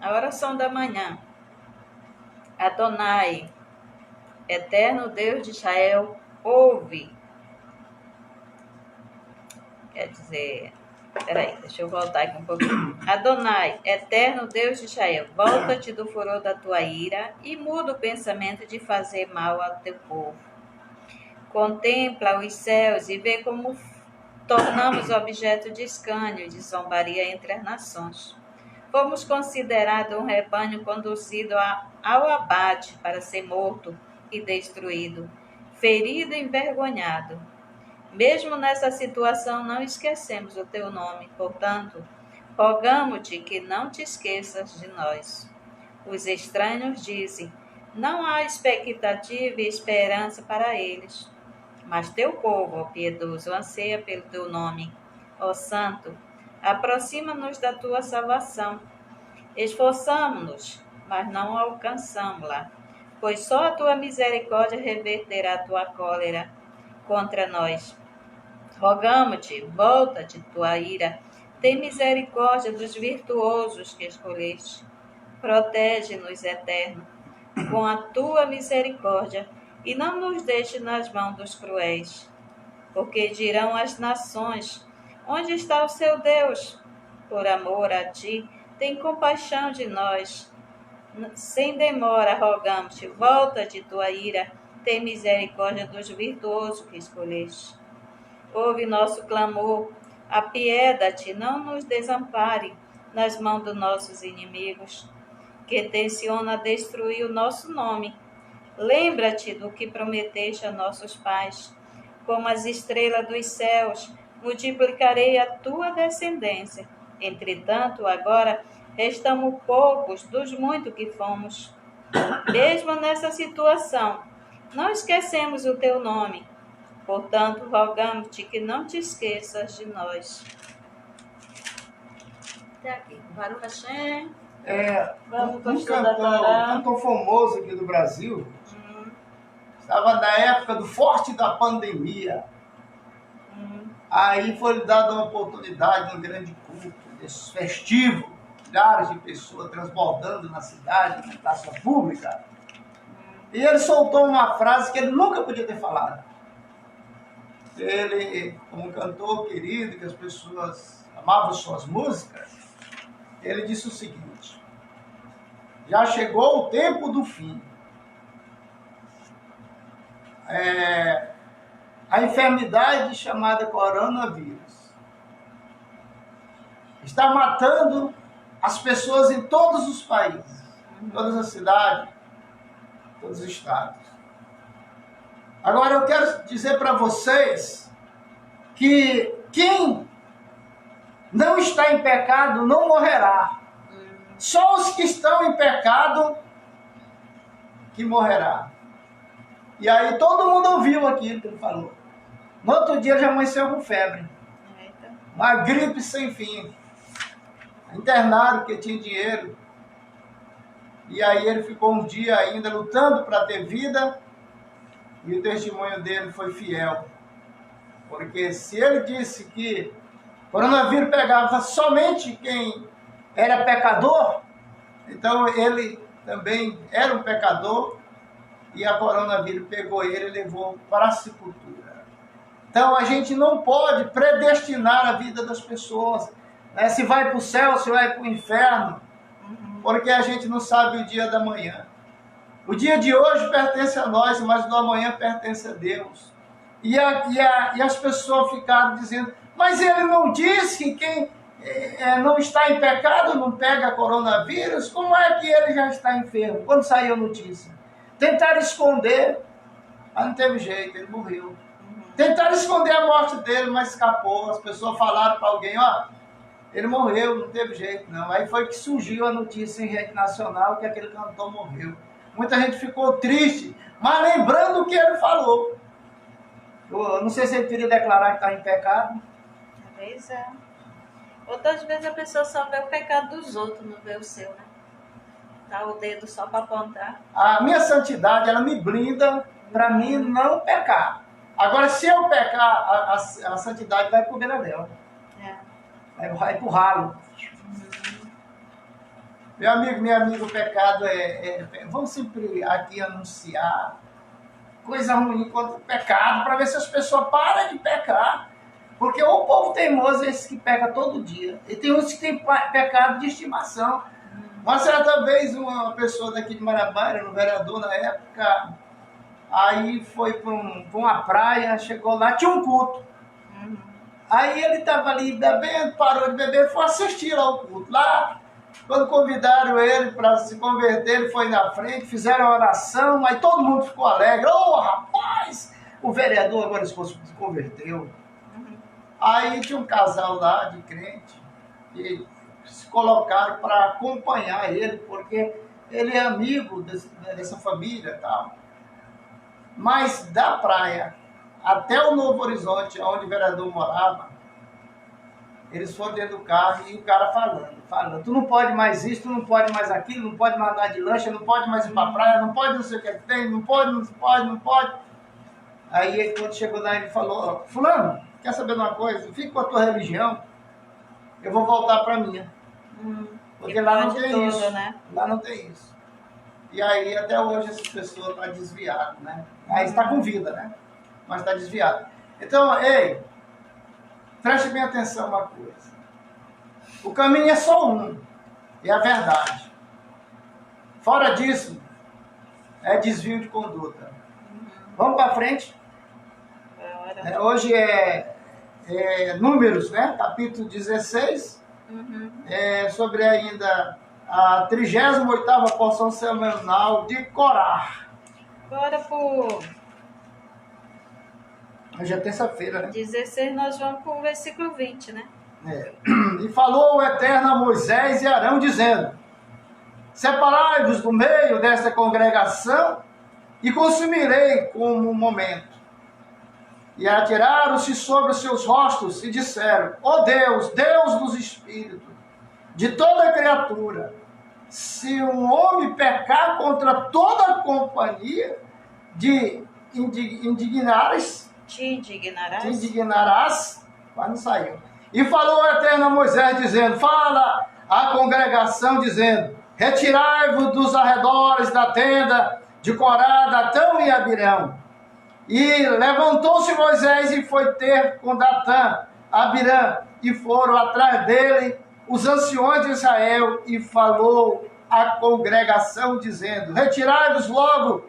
A oração da manhã. Adonai, eterno Deus de Israel, ouve. Quer dizer, peraí, deixa eu voltar aqui um pouquinho. Adonai, eterno Deus de Israel, volta-te do furor da tua ira e muda o pensamento de fazer mal ao teu povo. Contempla os céus e vê como tornamos objeto de escânio e de zombaria entre as nações. Fomos considerados um rebanho conduzido ao abate para ser morto e destruído, ferido e envergonhado. Mesmo nessa situação, não esquecemos o teu nome, portanto, rogamo-te que não te esqueças de nós. Os estranhos dizem, não há expectativa e esperança para eles. Mas teu povo, ó piedoso, anseia pelo teu nome. Ó Santo, aproxima-nos da tua salvação. Esforçamo-nos, mas não alcançamos-la, pois só a tua misericórdia reverterá a tua cólera contra nós. Rogamo-te, volta-te tua ira, tem misericórdia dos virtuosos que escolheste. Protege-nos, Eterno, com a tua misericórdia, e não nos deixe nas mãos dos cruéis. Porque dirão as nações, onde está o seu Deus? Por amor a ti, tem compaixão de nós. Sem demora, rogamos-te, volta de tua ira, tem misericórdia dos virtuosos que escolheste. Ouve nosso clamor, apieda-te, não nos desampare nas mãos dos nossos inimigos, que tenciona destruir o nosso nome. Lembra-te do que prometeste a nossos pais. Como as estrelas dos céus, multiplicarei a tua descendência. Entretanto, agora restamos poucos dos muitos que fomos. Mesmo nessa situação, não esquecemos o teu nome. Portanto, rogamos-te que não te esqueças de nós. Até aqui. Baruch Hashem. Um cantor famoso aqui do Brasil, estava na época do forte da pandemia. Aí foi dada uma oportunidade, um grande culto, desses festivos, milhares de pessoas transbordando na cidade, na praça pública. E ele soltou uma frase que ele nunca podia ter falado. Ele, como um cantor querido, que as pessoas amavam suas músicas, ele disse o seguinte: já chegou o tempo do fim. A enfermidade chamada coronavírus está matando as pessoas em todos os países, todas as cidades, todos os estados. Agora eu quero dizer para vocês que quem não está em pecado não morrerá. Só os que estão em pecado que morrerá. E aí todo mundo ouviu aquilo que ele falou. No outro dia ele já amanheceu com febre. Uma gripe sem fim. Internado porque tinha dinheiro. E aí ele ficou um dia ainda lutando para ter vida. E o testemunho dele foi fiel. Porque se ele disse que o coronavírus pegava somente quem era pecador, então ele também era um pecador e a coronavírus pegou ele e levou para a sepultura. Então a gente não pode predestinar a vida das pessoas, né? Se vai para o céu, se vai para o inferno, porque a gente não sabe o dia da manhã. O dia de hoje pertence a nós, mas do amanhã pertence a Deus. E as pessoas ficaram dizendo, mas ele não disse que quem não está em pecado não pega coronavírus? Como é que ele já está enfermo? Quando saiu a notícia. Tentaram esconder, mas não teve jeito, ele morreu. Tentaram esconder a morte dele, mas escapou. As pessoas falaram para alguém, ó, ele morreu, não teve jeito não. Aí foi que surgiu a notícia em rede nacional que aquele cantor morreu. Muita gente ficou triste, mas lembrando o que ele falou. Eu não sei se ele queria declarar que está em pecado. Talvez é. Outras vezes a pessoa só vê o pecado dos outros, não vê o seu, né? Dá o dedo só para apontar. A minha santidade, ela me blinda para mim não pecar. Agora, se eu pecar, a santidade vai pro beiradel. Vai pro ralo. Meu amigo, minha amiga, o pecado vamos sempre aqui anunciar coisa ruim contra o pecado, para ver se as pessoas param de pecar. Porque o povo teimoso é esse que peca todo dia. E tem uns que tem pecado de estimação. Uma certa vez, uma pessoa daqui de Marabá, era um vereador na época, aí foi para uma praia, chegou lá, tinha um culto. Aí ele estava ali bebendo, parou de beber, foi assistir lá o culto. Lá, quando convidaram ele para se converter, ele foi na frente, fizeram a oração, aí todo mundo ficou alegre. Ô, rapaz, o vereador agora se converteu. Aí tinha um casal lá de crente que se colocaram para acompanhar ele, porque ele é amigo dessa família e tal. Mas da praia até o Novo Horizonte, onde o vereador morava, eles foram dentro do carro e o cara falando, tu não pode mais isso, tu não pode mais aquilo, não pode mais andar de lancha, não pode mais ir pra praia, não pode não sei o que tem, não pode. Aí quando chegou lá ele falou, fulano, quer saber de uma coisa? Fica com a tua religião, eu vou voltar pra minha. Porque lá não tem isso, né? Lá não tem isso. E aí até hoje essa pessoa está desviada, né? Aí está com vida, né? Mas está desviada. Então, ei, preste bem atenção uma coisa. O caminho é só um, é a verdade. Fora disso, é desvio de conduta. Vamos para frente? Hoje é Números, né? Capítulo 16. Sobre ainda a 38ª porção semanal de Corá. Bora por... Hoje é terça-feira, né? 16 nós vamos para o versículo 20, né? E falou o Eterno a Moisés e Arão, dizendo, separai-vos do meio desta congregação e consumirei como um momento. E atiraram-se sobre os seus rostos e disseram, ó Deus, Deus dos espíritos, de toda criatura, se um homem pecar contra toda a companhia, te indignarás, mas não saiu. E falou o Eterno a Moisés, dizendo, fala à congregação, dizendo, retirai-vos dos arredores da tenda de Corá, Datã e Abirão. E levantou-se Moisés e foi ter com Datã, Abirã, e foram atrás dele os anciões de Israel, e falou à congregação, dizendo, retirai-vos logo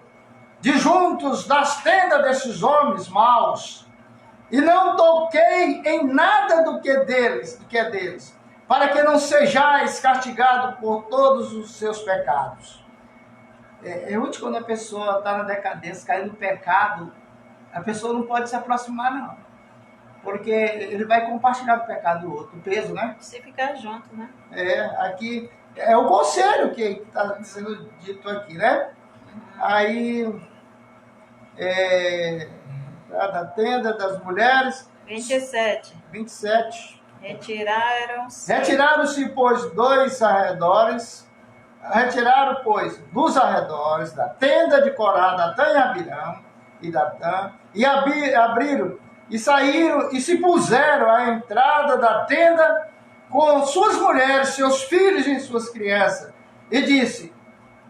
de juntos das tendas desses homens maus, e não toquei em nada do que é deles, para que não sejais castigado por todos os seus pecados. Ruth, quando a pessoa está na decadência, caindo no pecado, a pessoa não pode se aproximar, não. Porque ele vai compartilhar o pecado do outro, o peso, né? Se ficar junto, né? Aqui é o conselho que está sendo dito aqui, né? Aí, da tenda das mulheres. 27. Retiraram-se, pois, dos arredores, dos arredores da tenda de Corá, Datã e Abirão, e Datã, e abriram, e saíram, e se puseram à entrada da tenda com suas mulheres, seus filhos e suas crianças, e disse,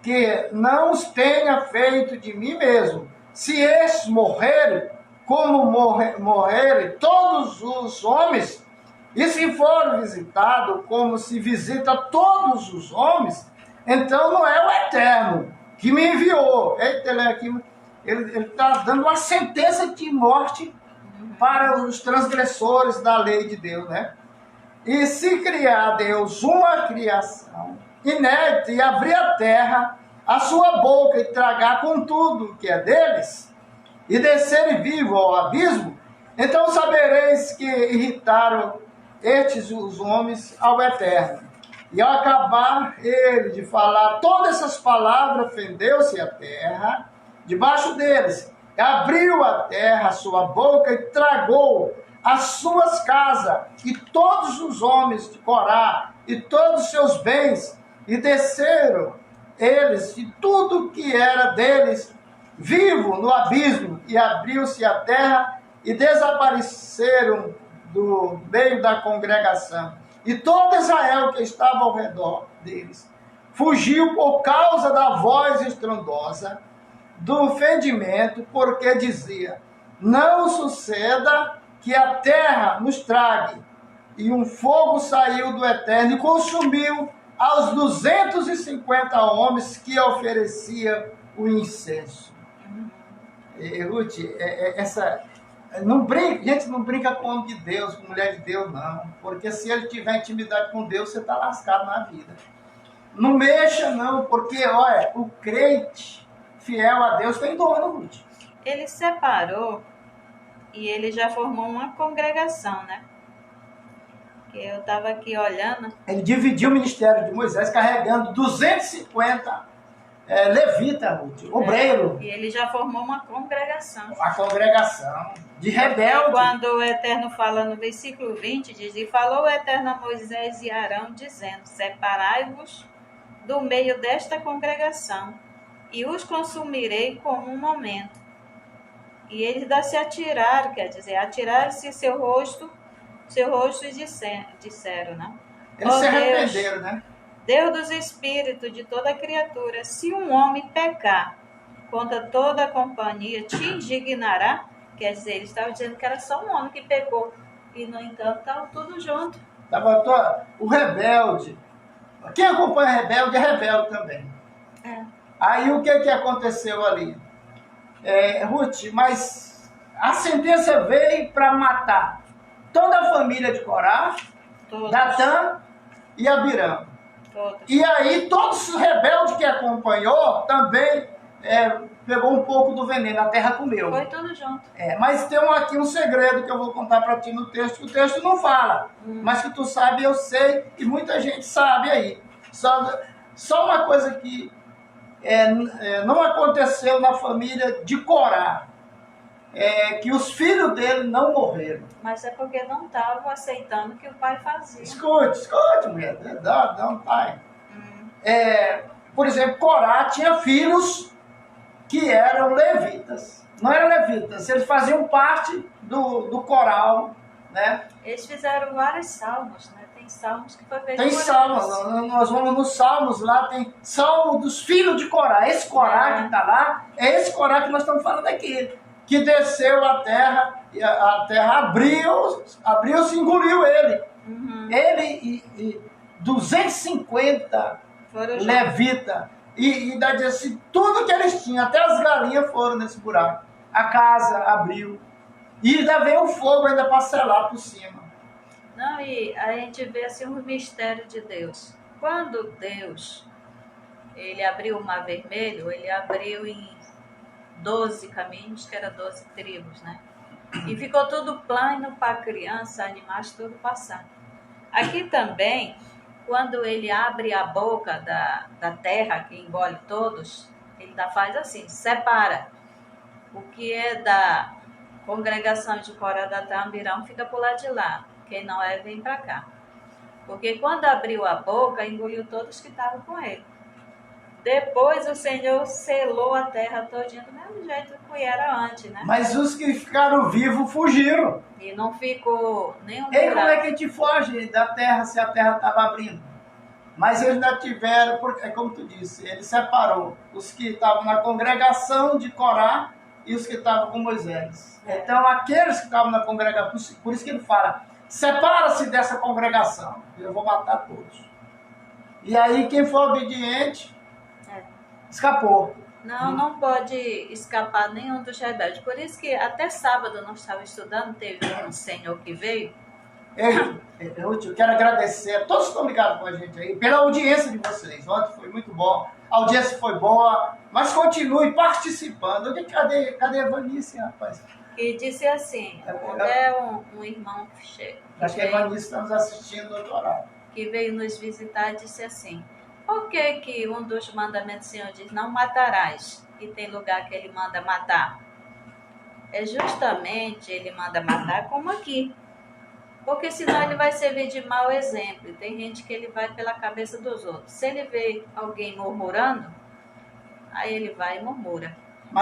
que não os tenha feito de mim mesmo, se estes morrerem, como morrerem todos os homens, e se for visitado como se visita todos os homens, então não é o Eterno que me enviou. Ele está dando uma sentença de morte para os transgressores da lei de Deus, né? E se criar Deus uma criação inédita e abrir a terra, a sua boca e tragar com tudo que é deles, e descerem vivo ao abismo, então sabereis que irritaram estes os homens ao Eterno. E ao acabar ele de falar todas essas palavras, fendeu-se a terra debaixo deles, abriu a terra a sua boca e tragou as suas casas, e todos os homens de Corá, e todos os seus bens, e desceram eles, e tudo que era deles, vivo no abismo, e abriu-se a terra, e desapareceram do meio da congregação. E todo Israel que estava ao redor deles fugiu por causa da voz estrondosa, do fendimento, porque dizia, não suceda que a terra nos trague. E um fogo saiu do Eterno e consumiu aos 250 homens que oferecia o incenso. Ruth, gente não brinca com homem de Deus, com mulher de Deus, não. Porque se ele tiver intimidade com Deus, você está lascado na vida. Não mexa, não, porque, olha, o crente fiel a Deus tem dono, Ruth. Ele separou e ele já formou uma congregação, né? Que eu estava aqui olhando. Ele dividiu o ministério de Moisés carregando 250 levitas, Ruth, obreiro. E ele já formou uma congregação. A congregação de rebelde. Quando o Eterno fala no versículo 20, diz, e falou o Eterno a Moisés e Arão, dizendo, separai-vos do meio desta congregação, e os consumirei como um momento. E eles ainda se atiraram, quer dizer, atiraram-se seu rosto e disseram, né? Eles se arrependeram, né? Deus dos espíritos de toda criatura, se um homem pecar contra toda a companhia, te indignará? Quer dizer, eles estavam dizendo que era só um homem que pecou. E, no entanto, estavam tudo junto. O rebelde. Quem acompanha rebelde é rebelde também. Aí o que aconteceu ali? Ruth, mas a sentença veio para matar toda a família de Corá, Datã e Abirão. E aí todos os rebeldes que acompanhou também pegou um pouco do veneno, a terra comeu. Foi tudo junto. Mas tem aqui um segredo que eu vou contar para ti no texto, que o texto não fala, mas que tu sabe, eu sei, e muita gente sabe aí. Só uma coisa que não aconteceu na família de Corá, que os filhos dele não morreram. Mas é porque não estavam aceitando o que o pai fazia. Escute, mulher, dá um pai. Por exemplo, Corá tinha filhos que eram levitas. Não eram levitas, eles faziam parte do coral, né? Eles fizeram vários salmos, né? Tem salmos que foi feito. Tem salmos, nós vamos nos salmos lá, tem salmo dos filhos de Corá. Esse Corá que está lá, é esse Corá que nós estamos falando aqui, que desceu a terra, e a terra abriu-se e engoliu ele. Ele e 250 levitas. E ainda diz assim, tudo que eles tinham, até as galinhas foram nesse buraco. A casa abriu. E ainda veio o fogo ainda para selar por cima. Não, e a gente vê assim um mistério de Deus. Quando Deus, ele abriu o Mar Vermelho, ele abriu em 12 caminhos, que era 12 tribos, né? E ficou tudo plano para criança, animais, tudo passar. Aqui também, quando ele abre a boca da terra, que engole todos, ele faz assim, separa. O que é da congregação de Coradatá Ambirão fica por lá de lá. Quem não é, vem para cá. Porque quando abriu a boca, engoliu todos que estavam com ele. Depois o Senhor selou a terra todinha do mesmo jeito que era antes, né? Mas os que ficaram vivos fugiram. E não ficou nenhum E como buraco. é que a gente foge da terra se a terra estava abrindo? Mas eles ainda tiveram, porque, é como tu disse, ele separou os que estavam na congregação de Corá e os que estavam com Moisés. Então aqueles que estavam na congregação, por isso que ele fala, separa-se dessa congregação, eu vou matar todos. E aí quem for obediente, escapou. Não pode escapar nenhum dos rebeldes. Por isso que até sábado nós estávamos estudando, teve um senhor que veio. Eu quero agradecer a todos que estão ligados com a gente aí, pela audiência de vocês. Ontem foi muito bom, a audiência foi boa, mas continue participando. Cadê a Evanice, rapaz? E disse assim, é um irmão Acho que a Evanice está nos assistindo no horário. Que veio nos visitar e disse assim, por que um dos mandamentos do Senhor diz, não matarás, e tem lugar que ele manda matar? É justamente, ele manda matar como aqui. Porque senão ele vai servir de mau exemplo. Tem gente que ele vai pela cabeça dos outros. Se ele vê alguém murmurando, aí ele vai e murmura.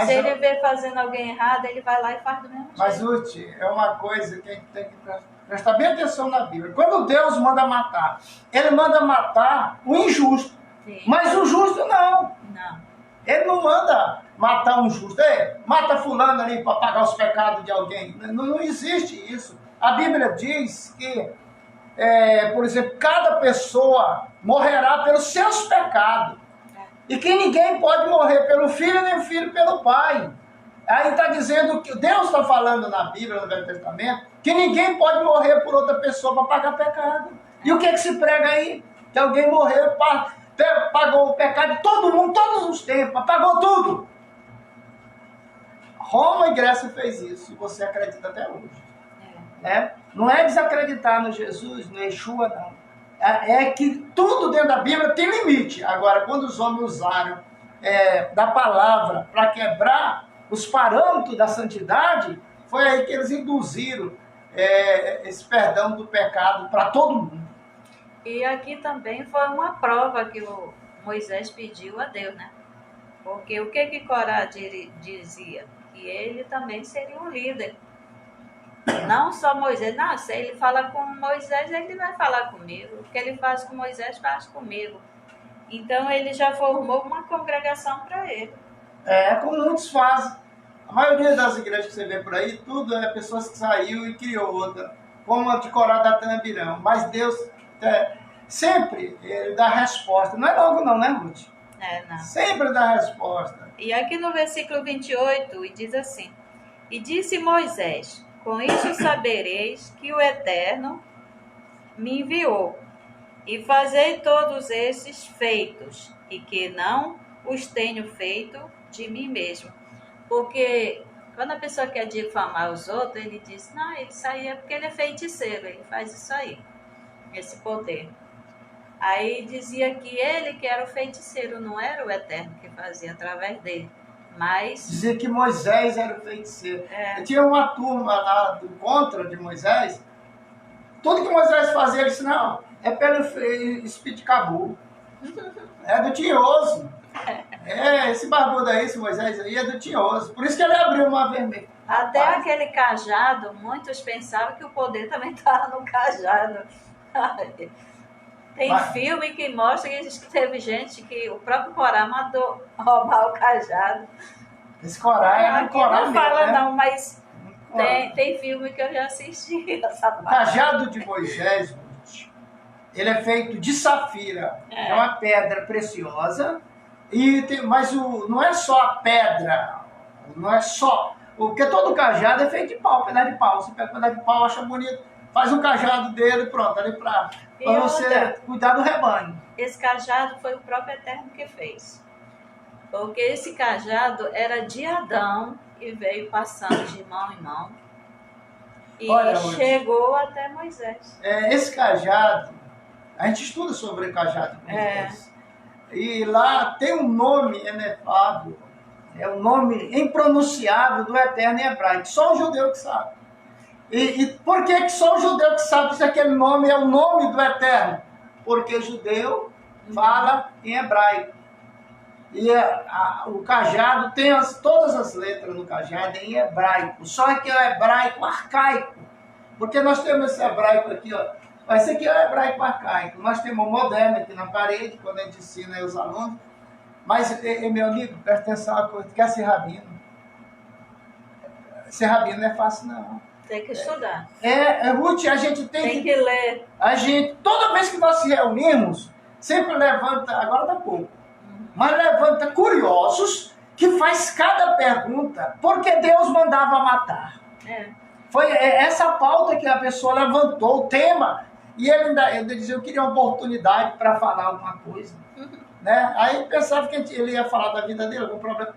Se ele vê fazendo alguém errado, ele vai lá e faz do mesmo jeito. Mas, Uti, é uma coisa que a gente tem que prestar bem atenção na Bíblia. Quando Deus manda matar, ele manda matar o injusto. Sim. Mas o justo não. Não. Ele não manda matar um justo. Mata fulano ali para pagar os pecados de alguém. Não existe isso. A Bíblia diz que, por exemplo, cada pessoa morrerá pelos seus pecados. E que ninguém pode morrer pelo filho, nem o filho pelo pai. Aí está dizendo que Deus está falando na Bíblia, no Velho Testamento, que ninguém pode morrer por outra pessoa para pagar pecado. E o que se prega aí? Que alguém morreu, pagou o pecado de todo mundo, todos os tempos, pagou tudo. Roma e Grécia fez isso, e você acredita até hoje. Não é desacreditar no Jesus, no Yeshua, não. É que tudo dentro da Bíblia tem limite. Agora, quando os homens usaram da palavra para quebrar os parâmetros da santidade, foi aí que eles induziram esse perdão do pecado para todo mundo. E aqui também foi uma prova que o Moisés pediu a Deus, né? Porque o que Corá dizia? Que ele também seria um líder. Não só Moisés, não, se ele fala com Moisés, ele vai falar comigo. O que ele faz com Moisés, faz comigo. Então ele já formou uma congregação para ele. Como muitos fazem. A maioria das igrejas que você vê por aí, tudo é pessoas que saiu e criou outra. Como a de Coradatá Ambirão. Mas Deus sempre ele dá resposta. Não é logo não, né, Ruth? Não. Sempre dá resposta. E aqui no versículo 28, diz assim, e disse Moisés, com isso sabereis que o Eterno me enviou, e fazei todos esses feitos, e que não os tenho feito de mim mesmo. Porque quando a pessoa quer difamar os outros, ele diz, não, isso aí é porque ele é feiticeiro, ele faz isso aí, esse poder. Aí dizia que ele que era o feiticeiro, não era o Eterno que fazia através dele. Mas... dizia que Moisés era o feiticeiro. Tinha uma turma lá do contra de Moisés. Tudo que Moisés fazia, ele disse, não, é pelo espírito de Cabu. É do tinhoso. Esse barbudo aí, esse Moisés aí, é do tinhoso. Por isso que ele abriu o Mar Vermelho. Até aquele cajado, muitos pensavam que o poder também estava no cajado. Tem filme que mostra que teve gente que o próprio Corá mandou roubar o cajado. Esse Corá era um Corá mesmo, não fala né? não, mas tem filme que eu já assisti. O cajado de Moisés, ele é feito de safira. É uma pedra preciosa. Mas não é só a pedra. Não é só... Porque todo cajado é feito de pau, pedaço de pau. Você pega um pedaço de pau, acha bonito. faz um cajado dele, pronto, ali para você outra, cuidar do rebanho. esse cajado foi o próprio Eterno que fez. Porque esse cajado era de Adão e veio passando de mão em mão. E Olha, chegou até Moisés. Esse cajado, a gente estuda sobre o cajado de Moisés. E lá tem um nome inefável, é um nome impronunciável do Eterno em hebraico. Só o judeu que sabe. E por que só o judeu que sabe se aquele nome é o nome do Eterno? Porque judeu fala em hebraico. E o cajado tem todas as letras no cajado em hebraico. Só que é o hebraico arcaico. Porque nós temos esse hebraico aqui, ó. Esse aqui é o hebraico arcaico. Nós temos o moderno aqui na parede, quando a gente ensina aí os alunos. Mas, meu amigo, presta atenção uma coisa. Quer ser rabino? Ser rabino não é fácil, não. Tem que estudar. Ruth, a gente tem que ler. A gente, toda vez que nós se reunimos, sempre levanta, agora dá pouco, mas levanta curiosos que faz cada pergunta, porque Deus mandava matar. Foi essa pauta que a pessoa levantou, o tema, e ele dizia, eu queria uma oportunidade para falar alguma coisa. Né? Aí pensava que ele ia falar da vida dele, algum problema.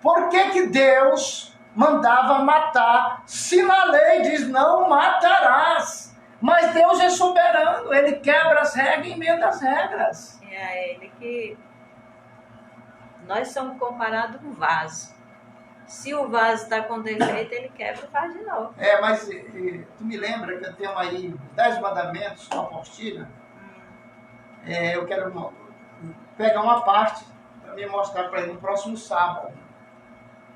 Por que Deus mandava matar, se na lei diz não matarás? Mas Deus é soberano, ele quebra as regras e emenda as regras. É ele que... Nós somos comparados com vaso. Se o vaso está com defeito, ele quebra e faz de novo. Mas tu me lembra que eu tenho aí 10 mandamentos com apostilha? Eu quero pegar uma parte para me mostrar para ele no próximo sábado.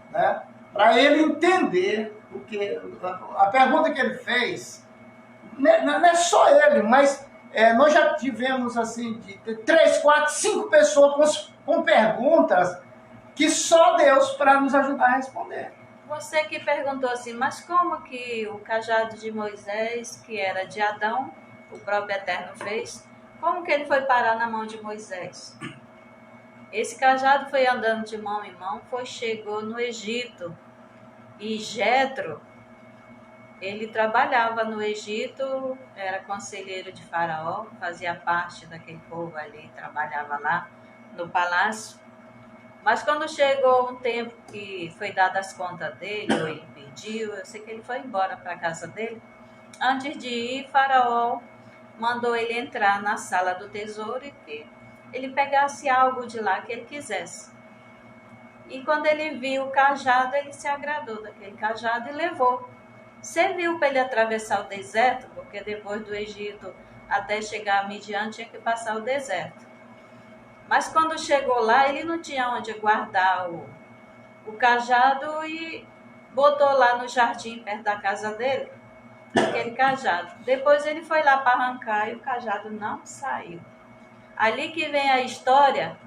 Né? Para ele entender o que... A pergunta que ele fez, não é só ele, mas nós já tivemos assim, de 3, 4, 5 pessoas com perguntas que só Deus para nos ajudar a responder. Você que perguntou assim, mas como que o cajado de Moisés, que era de Adão, o próprio Eterno fez, como que ele foi parar na mão de Moisés? Esse cajado foi andando de mão em mão, chegou no Egito. E Jetro, ele trabalhava no Egito, era conselheiro de Faraó, fazia parte daquele povo ali, trabalhava lá no palácio. Mas quando chegou um tempo que foi dado as contas dele, ou ele pediu, eu sei que ele foi embora para a casa dele. Antes de ir, Faraó mandou ele entrar na sala do tesouro e que ele pegasse algo de lá que ele quisesse. E quando ele viu o cajado, ele se agradou daquele cajado e levou. Serviu para ele atravessar o deserto, porque depois do Egito até chegar a Midian tinha que passar o deserto. Mas quando chegou lá, ele não tinha onde guardar o cajado e botou lá no jardim, perto da casa dele, aquele cajado. Depois ele foi lá para arrancar e o cajado não saiu. Ali que vem a história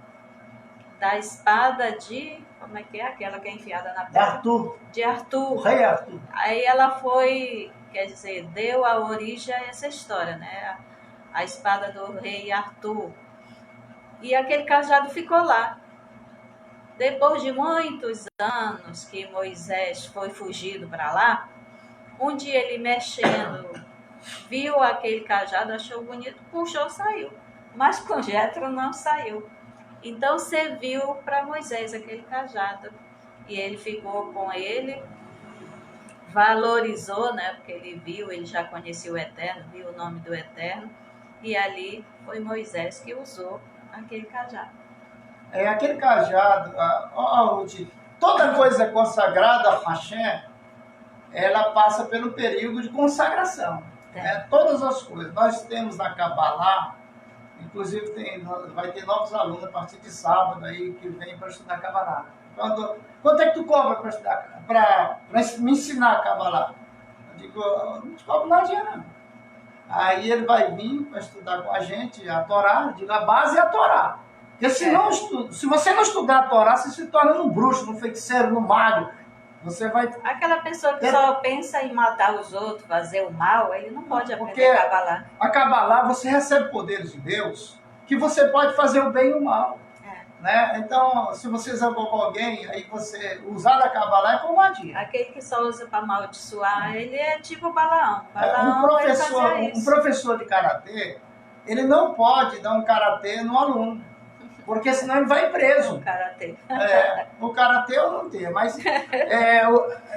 da espada de... Como é que é? Aquela que é enfiada na perna? De Arthur. O rei Arthur. Aí ela foi, quer dizer, deu a origem a essa história, né? A espada do rei Arthur. E aquele cajado ficou lá. Depois de muitos anos que Moisés foi fugido para lá, um dia ele mexendo, viu aquele cajado, achou bonito, puxou, saiu. Mas com Jetro não saiu. Então serviu para Moisés aquele cajado. E ele ficou com ele, valorizou, né? Porque ele viu, ele já conhecia o Eterno, viu o nome do Eterno. E ali foi Moisés que usou aquele cajado. Aquele cajado, Ruth, toda coisa consagrada a Hashem, ela passa pelo período de consagração. Todas as coisas. Nós temos na Kabbalah, inclusive vai ter novos alunos a partir de sábado aí que vêm para estudar Kabbalah. Quanto é que tu cobra para estudar, para me ensinar a Kabbalah? Eu digo, eu não te cobro nada, não. Aí ele vai vir para estudar com a gente a Torá, eu digo, a base é a Torá. Porque se você não estudar a Torá, você se torna um bruxo, um feiticeiro, um mago. Você vai... Aquela pessoa que só pensa em matar os outros, fazer o mal, ele não pode aprender a Kabbalah. A Kabbalah, você recebe poderes de Deus, que você pode fazer o bem e o mal. né? Então, se você zangou com alguém, aí você usar a Kabbalah é covardia. Aquele que só usa para amaldiçoar, ele é tipo Balaão. Um Balaão ele fazia um isso. professor de karatê, ele não pode dar um karatê no aluno, porque senão ele vai preso. O karatê. O karatê eu não tenho, mas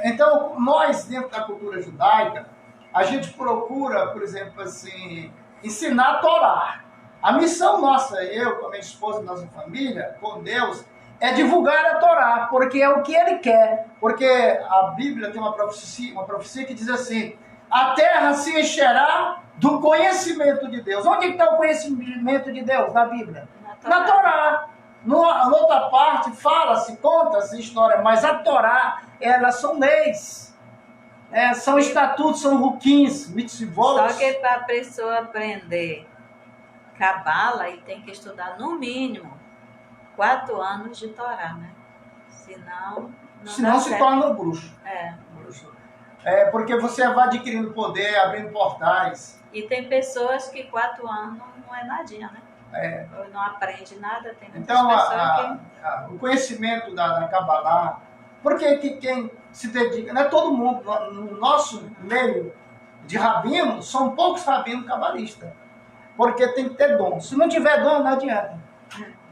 então nós dentro da cultura judaica a gente procura, por exemplo, assim, ensinar a Torá. A missão nossa, eu com a minha esposa, nossa família, com Deus, é divulgar a Torá, porque é o que Ele quer. Porque a Bíblia tem uma profecia que diz assim: a terra se encherá do conhecimento de Deus. Onde está o conhecimento de Deus na Bíblia? Na Torá. Na outra parte fala-se, conta-se história, mas a Torá, elas são leis. São estatutos, são ruquins, mitzvot. Só que para a pessoa aprender Cabala, ele tem que estudar no mínimo 4 anos de Torá, né? Senão se torna um bruxo. Porque você vai adquirindo poder, abrindo portais. E tem pessoas que 4 anos não é nadinha, né? Não aprende nada. Tem então, o conhecimento da Kabbalah, porque quem se dedica, não é todo mundo, no nosso meio de rabino, são poucos rabinos cabalistas, porque tem que ter dom. Se não tiver dom, não adianta.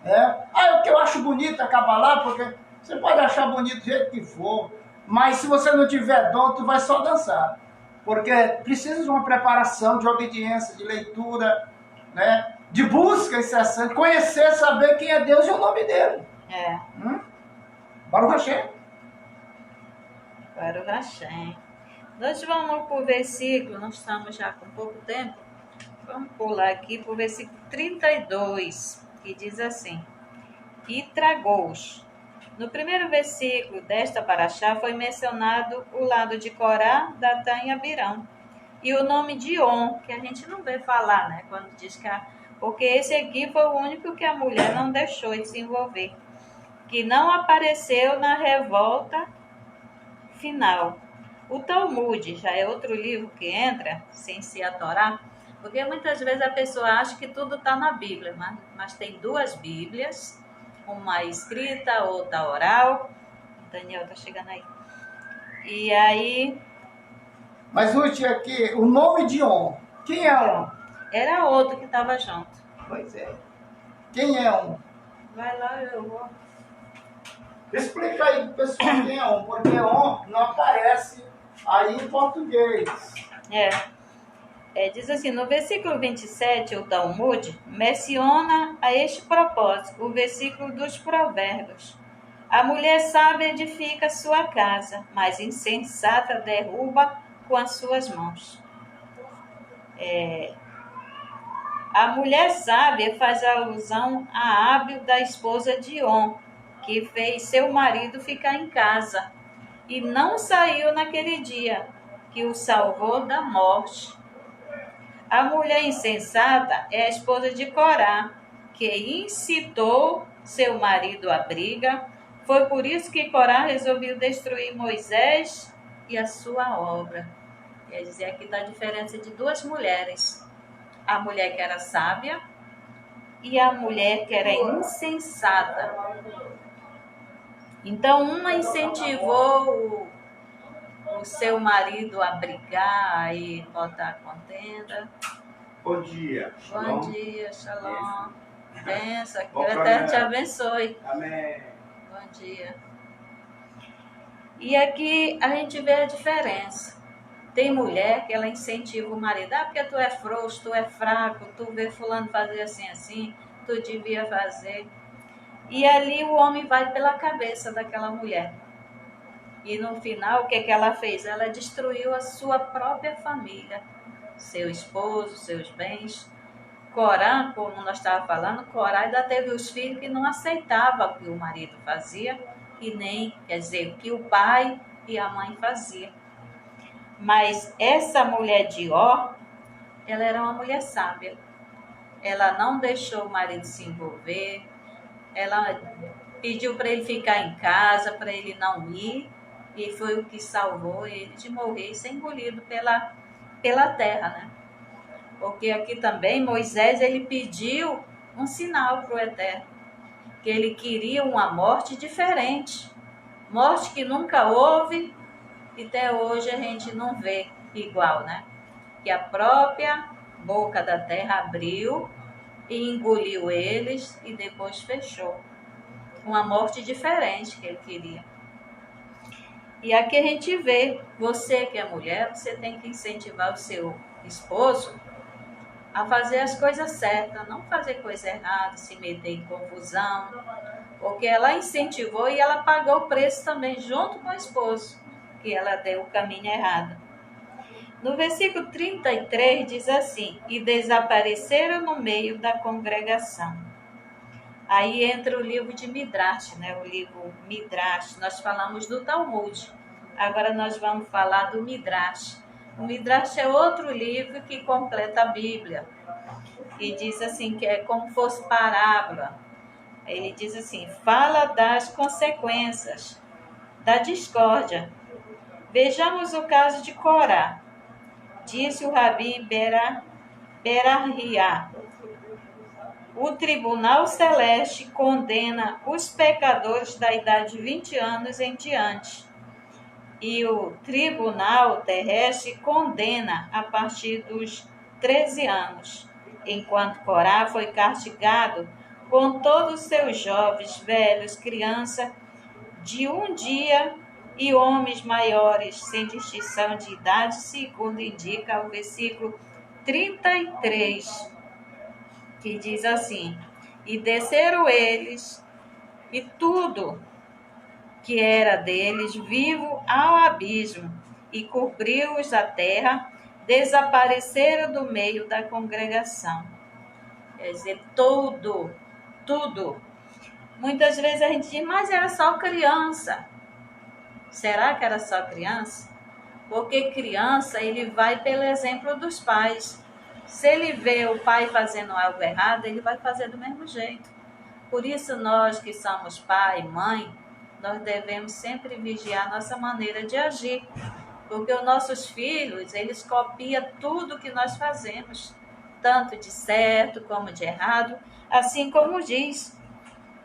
O que eu acho bonito a Kabbalah, porque você pode achar bonito do jeito que for, mas se você não tiver dom, tu vai só dançar. Porque precisa de uma preparação, de obediência, de leitura, né? De busca incessante, conhecer, saber quem é Deus e o nome dele. Baruch Hashem. Baruch Hashem. Nós vamos para o versículo, nós estamos já com pouco tempo, vamos pular aqui para o versículo 32, que diz assim: e tragou-os. No primeiro versículo desta paraxá foi mencionado o lado de Corá, Datã e Abirão. E o nome de On, que a gente não vê falar, né? Quando diz que porque esse aqui foi o único que a mulher não deixou de se envolver, que não apareceu na revolta final. O Talmud já é outro livro que entra, sem ser a Torá, porque muitas vezes a pessoa acha que tudo está na Bíblia, mas tem 2 Bíblias, uma escrita, outra oral. Daniel está chegando aí. E aí... Mas Ruth, aqui, o nome de On, quem é On? Era outro que estava junto. Pois é. Quem é On? Vai lá, eu vou. Explica aí pro pessoal quem é On, porque On não aparece aí em português. Diz assim, no versículo 27, o Talmud menciona a este propósito o versículo dos Provérbios. A mulher sábia edifica sua casa, mas insensata derruba com as suas mãos. A mulher sábia faz alusão à hábil da esposa de On, que fez seu marido ficar em casa e não saiu naquele dia, que o salvou da morte. A mulher insensata é a esposa de Corá, que incitou seu marido à briga. Foi por isso que Corá resolveu destruir Moisés e a sua obra. Quer dizer, aqui está a diferença de 2 mulheres. A mulher que era sábia e a mulher que era insensata. Então, uma incentivou o seu marido a brigar e botar contenda. Bom dia. Bom dia, shalom. Benção, que o Eterno te abençoe. Amém. Bom dia. E aqui a gente vê a diferença. Tem mulher que ela incentiva o marido. Porque tu é frouxo, tu é fraco, tu vê fulano fazer assim, tu devia fazer. E ali o homem vai pela cabeça daquela mulher. E no final, o que ela fez? Ela destruiu a sua própria família. Seu esposo, seus bens. Corá, como nós estávamos falando, Corá ainda teve os filhos que não aceitavam o que o marido fazia, e nem, quer dizer, o que o pai e a mãe faziam. Mas essa mulher de Ó, ela era uma mulher sábia. Ela não deixou o marido se envolver, ela pediu para ele ficar em casa, para ele não ir, e foi o que salvou ele de morrer e ser engolido pela terra, né? Porque aqui também Moisés, ele pediu um sinal para o Eterno, que ele queria uma morte diferente. Morte que nunca houve e até hoje a gente não vê igual, né? Que a própria boca da terra abriu e engoliu eles e depois fechou. Uma morte diferente que ele queria. E aqui a gente vê, você que é mulher, você tem que incentivar o seu esposo a fazer as coisas certas, não fazer coisa errada, se meter em confusão, porque ela incentivou e ela pagou o preço também junto com o esposo, que ela deu o caminho errado. No versículo 33 diz assim: e desapareceram no meio da congregação. Aí entra o livro de Midrash, né? O livro Midrash. Nós falamos do Talmud. Agora nós vamos falar do Midrash. O Midrash é outro livro que completa a Bíblia. E diz assim, que é como fosse parábola. Ele diz assim: fala das consequências da discórdia. Vejamos o caso de Corá. Disse o Rabi Berahia: o tribunal celeste condena os pecadores da idade de 20 anos em diante, e o tribunal terrestre condena a partir dos 13 anos, enquanto Corá foi castigado com todos os seus jovens, velhos, crianças de um dia e homens maiores, sem distinção de idade, segundo indica o versículo 33, que diz assim: e desceram eles, e tudo que era deles, vivo ao abismo, e cobriu-os a terra, desapareceram do meio da congregação. Quer dizer, tudo. Muitas vezes a gente diz, mas era só criança. Será que era só criança? Porque criança, ele vai pelo exemplo dos pais. Se ele vê o pai fazendo algo errado, ele vai fazer do mesmo jeito. Por isso, nós que somos pai e mãe, nós devemos sempre vigiar nossa maneira de agir. Porque os nossos filhos, eles copiam tudo que nós fazemos, tanto de certo como de errado, assim como diz,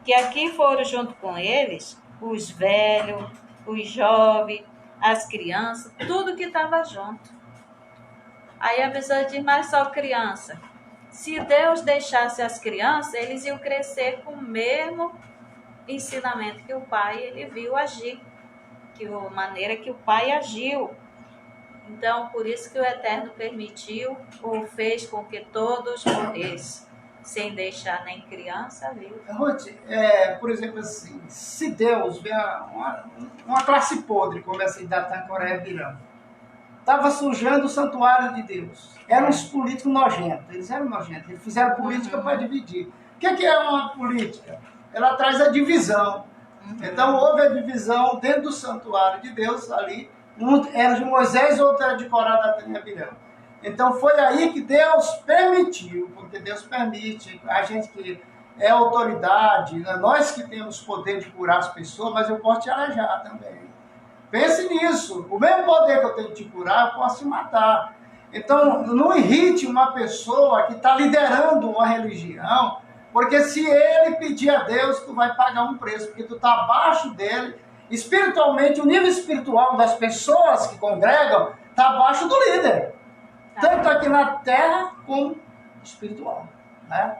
que aqui foram junto com eles os velhos, os jovens, as crianças, tudo que estava junto. Aí a pessoa diz, mas só criança. Se Deus deixasse as crianças, eles iam crescer com o mesmo ensinamento que o pai ele viu agir, que a maneira que o pai agiu. Então, por isso que o Eterno permitiu ou fez com que todos morressem, sem deixar nem criança viva. Ruth, por exemplo, assim, se Deus vê uma classe podre, como essa de Datã, Coré e Abirão, estava sujando o santuário de Deus. Eram os políticos nojentos. Eles eram nojentos. Eles fizeram política para dividir. O que é uma política? Ela traz a divisão. Então, houve a divisão dentro do santuário de Deus ali. Um era de Moisés, outro era de Corá, Datã e Abirão. Então, foi aí que Deus permitiu, porque Deus permite, a gente que é autoridade, né? Nós que temos poder de curar as pessoas, mas eu posso te alejar também. Pense nisso. O mesmo poder que eu tenho de te curar, eu posso te matar. Então, não irrite uma pessoa que está liderando uma religião, porque se ele pedir a Deus, tu vai pagar um preço, porque tu está abaixo dele. Espiritualmente, o nível espiritual das pessoas que congregam está abaixo do líder. Tanto aqui na terra, como espiritual. Né?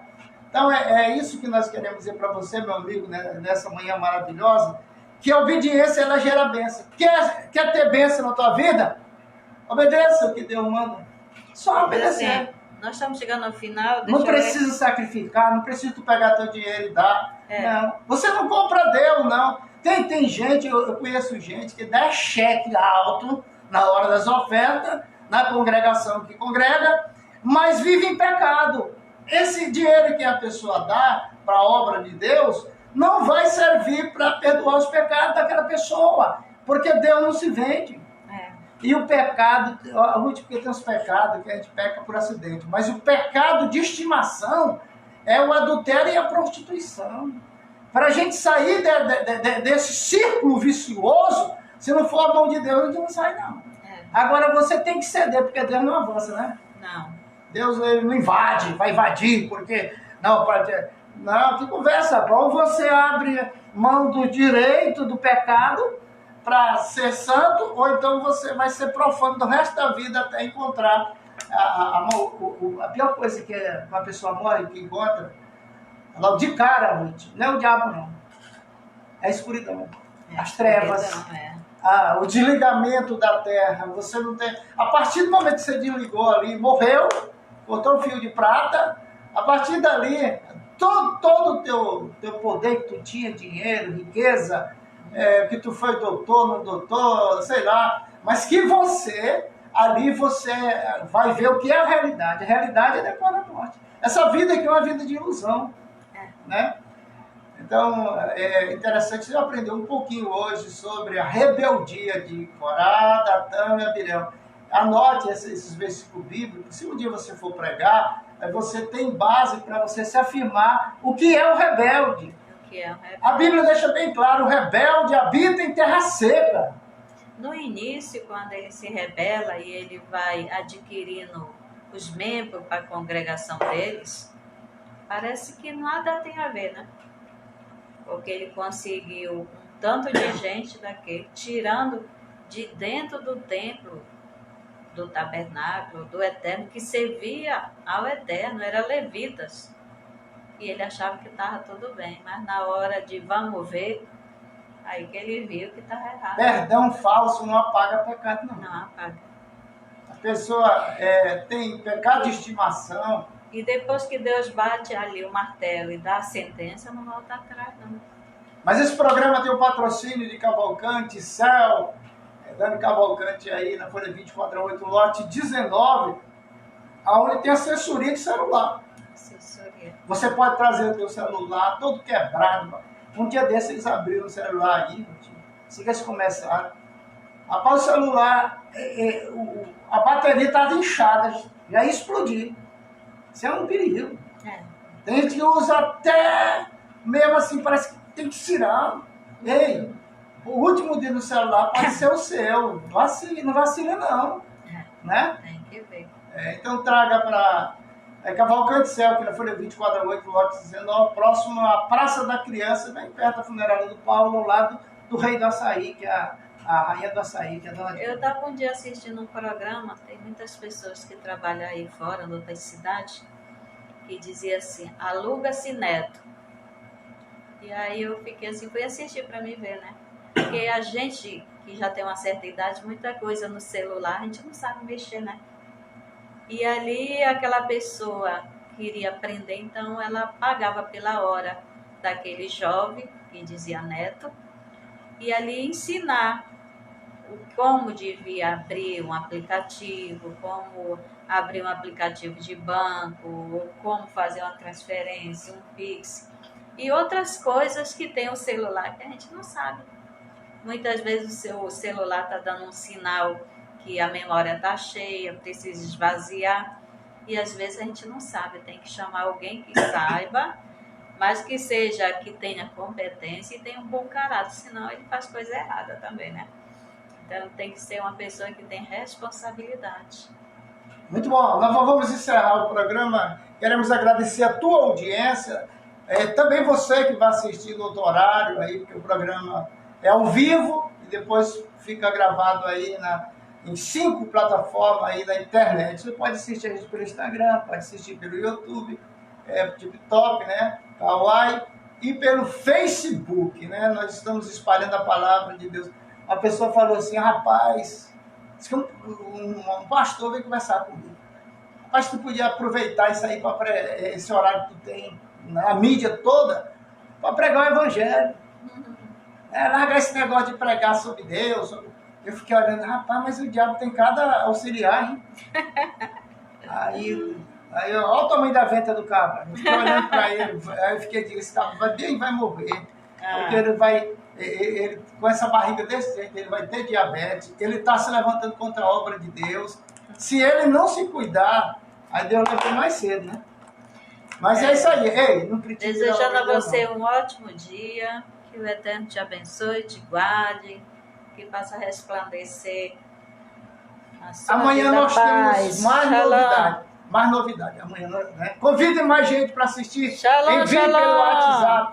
Então, é isso que nós queremos dizer para você, meu amigo, né, nessa manhã maravilhosa, que a obediência, ela gera bênção. Quer ter bênção na tua vida? Obedeça o que Deus manda. Só obedecer. Nós estamos chegando ao final. Não precisa sacrificar, não precisa tu pegar teu dinheiro e dar. Não. Você não compra Deus, não. Tem gente, eu conheço gente que dá cheque alto na hora das ofertas, na congregação que congrega, mas vive em pecado. Esse dinheiro que a pessoa dá para a obra de Deus não vai servir para perdoar os pecados daquela pessoa, porque Deus não se vende. E o pecado, Ruth, porque tem os pecados que a gente peca por acidente, mas o pecado de estimação é o adultério e a prostituição. Para a gente sair desse círculo vicioso, se não for a mão de Deus, a gente não sai, não. Agora você tem que ceder, porque Deus não avança, né? Não. Deus ele não invade, vai invadir, porque não, Não, que conversa. Ou você abre mão do direito do pecado para ser santo, ou então você vai ser profano do resto da vida até encontrar a pior coisa que uma pessoa morre, que encontra, logo de cara, Ruth, não é o diabo não, é a escuridão, as trevas, o desligamento da terra. Você não tem, a partir do momento que você desligou ali, morreu, botou um fio de prata, a partir dali, todo o teu poder que tu tinha, dinheiro, riqueza, que tu foi doutor, não doutor, sei lá, mas que ali você vai ver o que é a realidade. A realidade é depois da morte. Essa vida aqui é uma vida de ilusão, né? Então, é interessante você aprender um pouquinho hoje sobre a rebeldia de Corá, Datã e Abirão. Anote esses versículos bíblicos. Se um dia você for pregar, você tem base para você se afirmar o que é o rebelde. A Bíblia deixa bem claro, o rebelde habita em terra seca. No início, quando ele se rebela e ele vai adquirindo os membros para a congregação deles, parece que nada tem a ver, né? Porque ele conseguiu um tanto de gente daquele, tirando de dentro do templo, do tabernáculo, do Eterno, que servia ao Eterno, eram levitas. E ele achava que estava tudo bem, mas na hora de vamos ver, aí que ele viu que estava errado. Perdão falso não apaga pecado, não. Não apaga. A pessoa tem pecado de estimação. E depois que Deus bate ali o martelo e dá a sentença, não volta atrás, não. Mas esse programa tem o patrocínio de Cavalcante, Céu, Dani Cavalcante aí na Folha 24/8, lote 19, onde tem assessoria de celular. Assessoria. Você pode trazer o teu celular todo quebrado. Um dia desses eles abriram o celular aí, assim que eles começaram. Após o celular, a bateria estava inchada, já ia explodir. Isso é um perigo. Tem gente que usa até, mesmo assim, parece que tem que tirar. Ei, o último dia do celular pode ser o seu. Não vacila não. Né? Tem que ver. Então traga para Cavalcante Céu, que na Folha 24/8, lote 19, próximo à Praça da Criança, bem perto da funerária do Paulo, ao lado do Rei do Açaí, que é a rainha do açaí, que é a dona Eu estava um dia assistindo um programa, tem muitas pessoas que trabalham aí fora, em outras cidades, que dizia assim, aluga-se neto. E aí eu fiquei assim, fui assistir para me ver, né? Porque a gente que já tem uma certa idade, muita coisa no celular, a gente não sabe mexer, né? E ali aquela pessoa queria aprender, então ela pagava pela hora daquele jovem, que dizia neto, e ali ensinar como devia abrir um aplicativo, como abrir um aplicativo de banco, como fazer uma transferência, um Pix, e outras coisas que tem o celular que a gente não sabe. Muitas vezes o seu celular está dando um sinal que a memória está cheia, precisa esvaziar, e às vezes a gente não sabe, tem que chamar alguém que saiba, mas que tenha competência e tenha um bom caráter, senão ele faz coisa errada também, né? Então tem que ser uma pessoa que tem responsabilidade. Muito bom, nós vamos encerrar o programa, queremos agradecer a tua audiência, também você que vai assistir no outro horário, aí, porque o programa é ao vivo e depois fica gravado aí em 5 plataformas aí na internet. Você pode assistir a gente pelo Instagram, pode assistir pelo YouTube, TikTok, né, Kawaii, e pelo Facebook, né? Nós estamos espalhando a palavra de Deus. A pessoa falou assim, rapaz, diz que um pastor veio conversar comigo. Rapaz, tu podia aproveitar isso aí, esse horário que tu tem na mídia toda, para pregar o evangelho. Largar esse negócio de pregar sobre Deus. Eu fiquei olhando, rapaz, mas o diabo tem cada auxiliar, hein? Aí olha o tamanho da venta do cabra. Eu fiquei olhando para ele, aí eu fiquei dizendo, esse cabra vai morrer. Porque ele com essa barriga desse jeito, ele vai ter diabetes, ele está se levantando contra a obra de Deus. Se ele não se cuidar, aí Deus leva mais cedo, né? Mas é isso aí. Ei, não critique. Desejando a você um ótimo dia, que o Eterno te abençoe, te guarde, que faça resplandecer a sua Amanhã vida, nós paz. temos mais Shalom. novidade. mais novidade. Amanhã, né? Convide mais gente para assistir. Shalom, Envie pelo shalom. WhatsApp.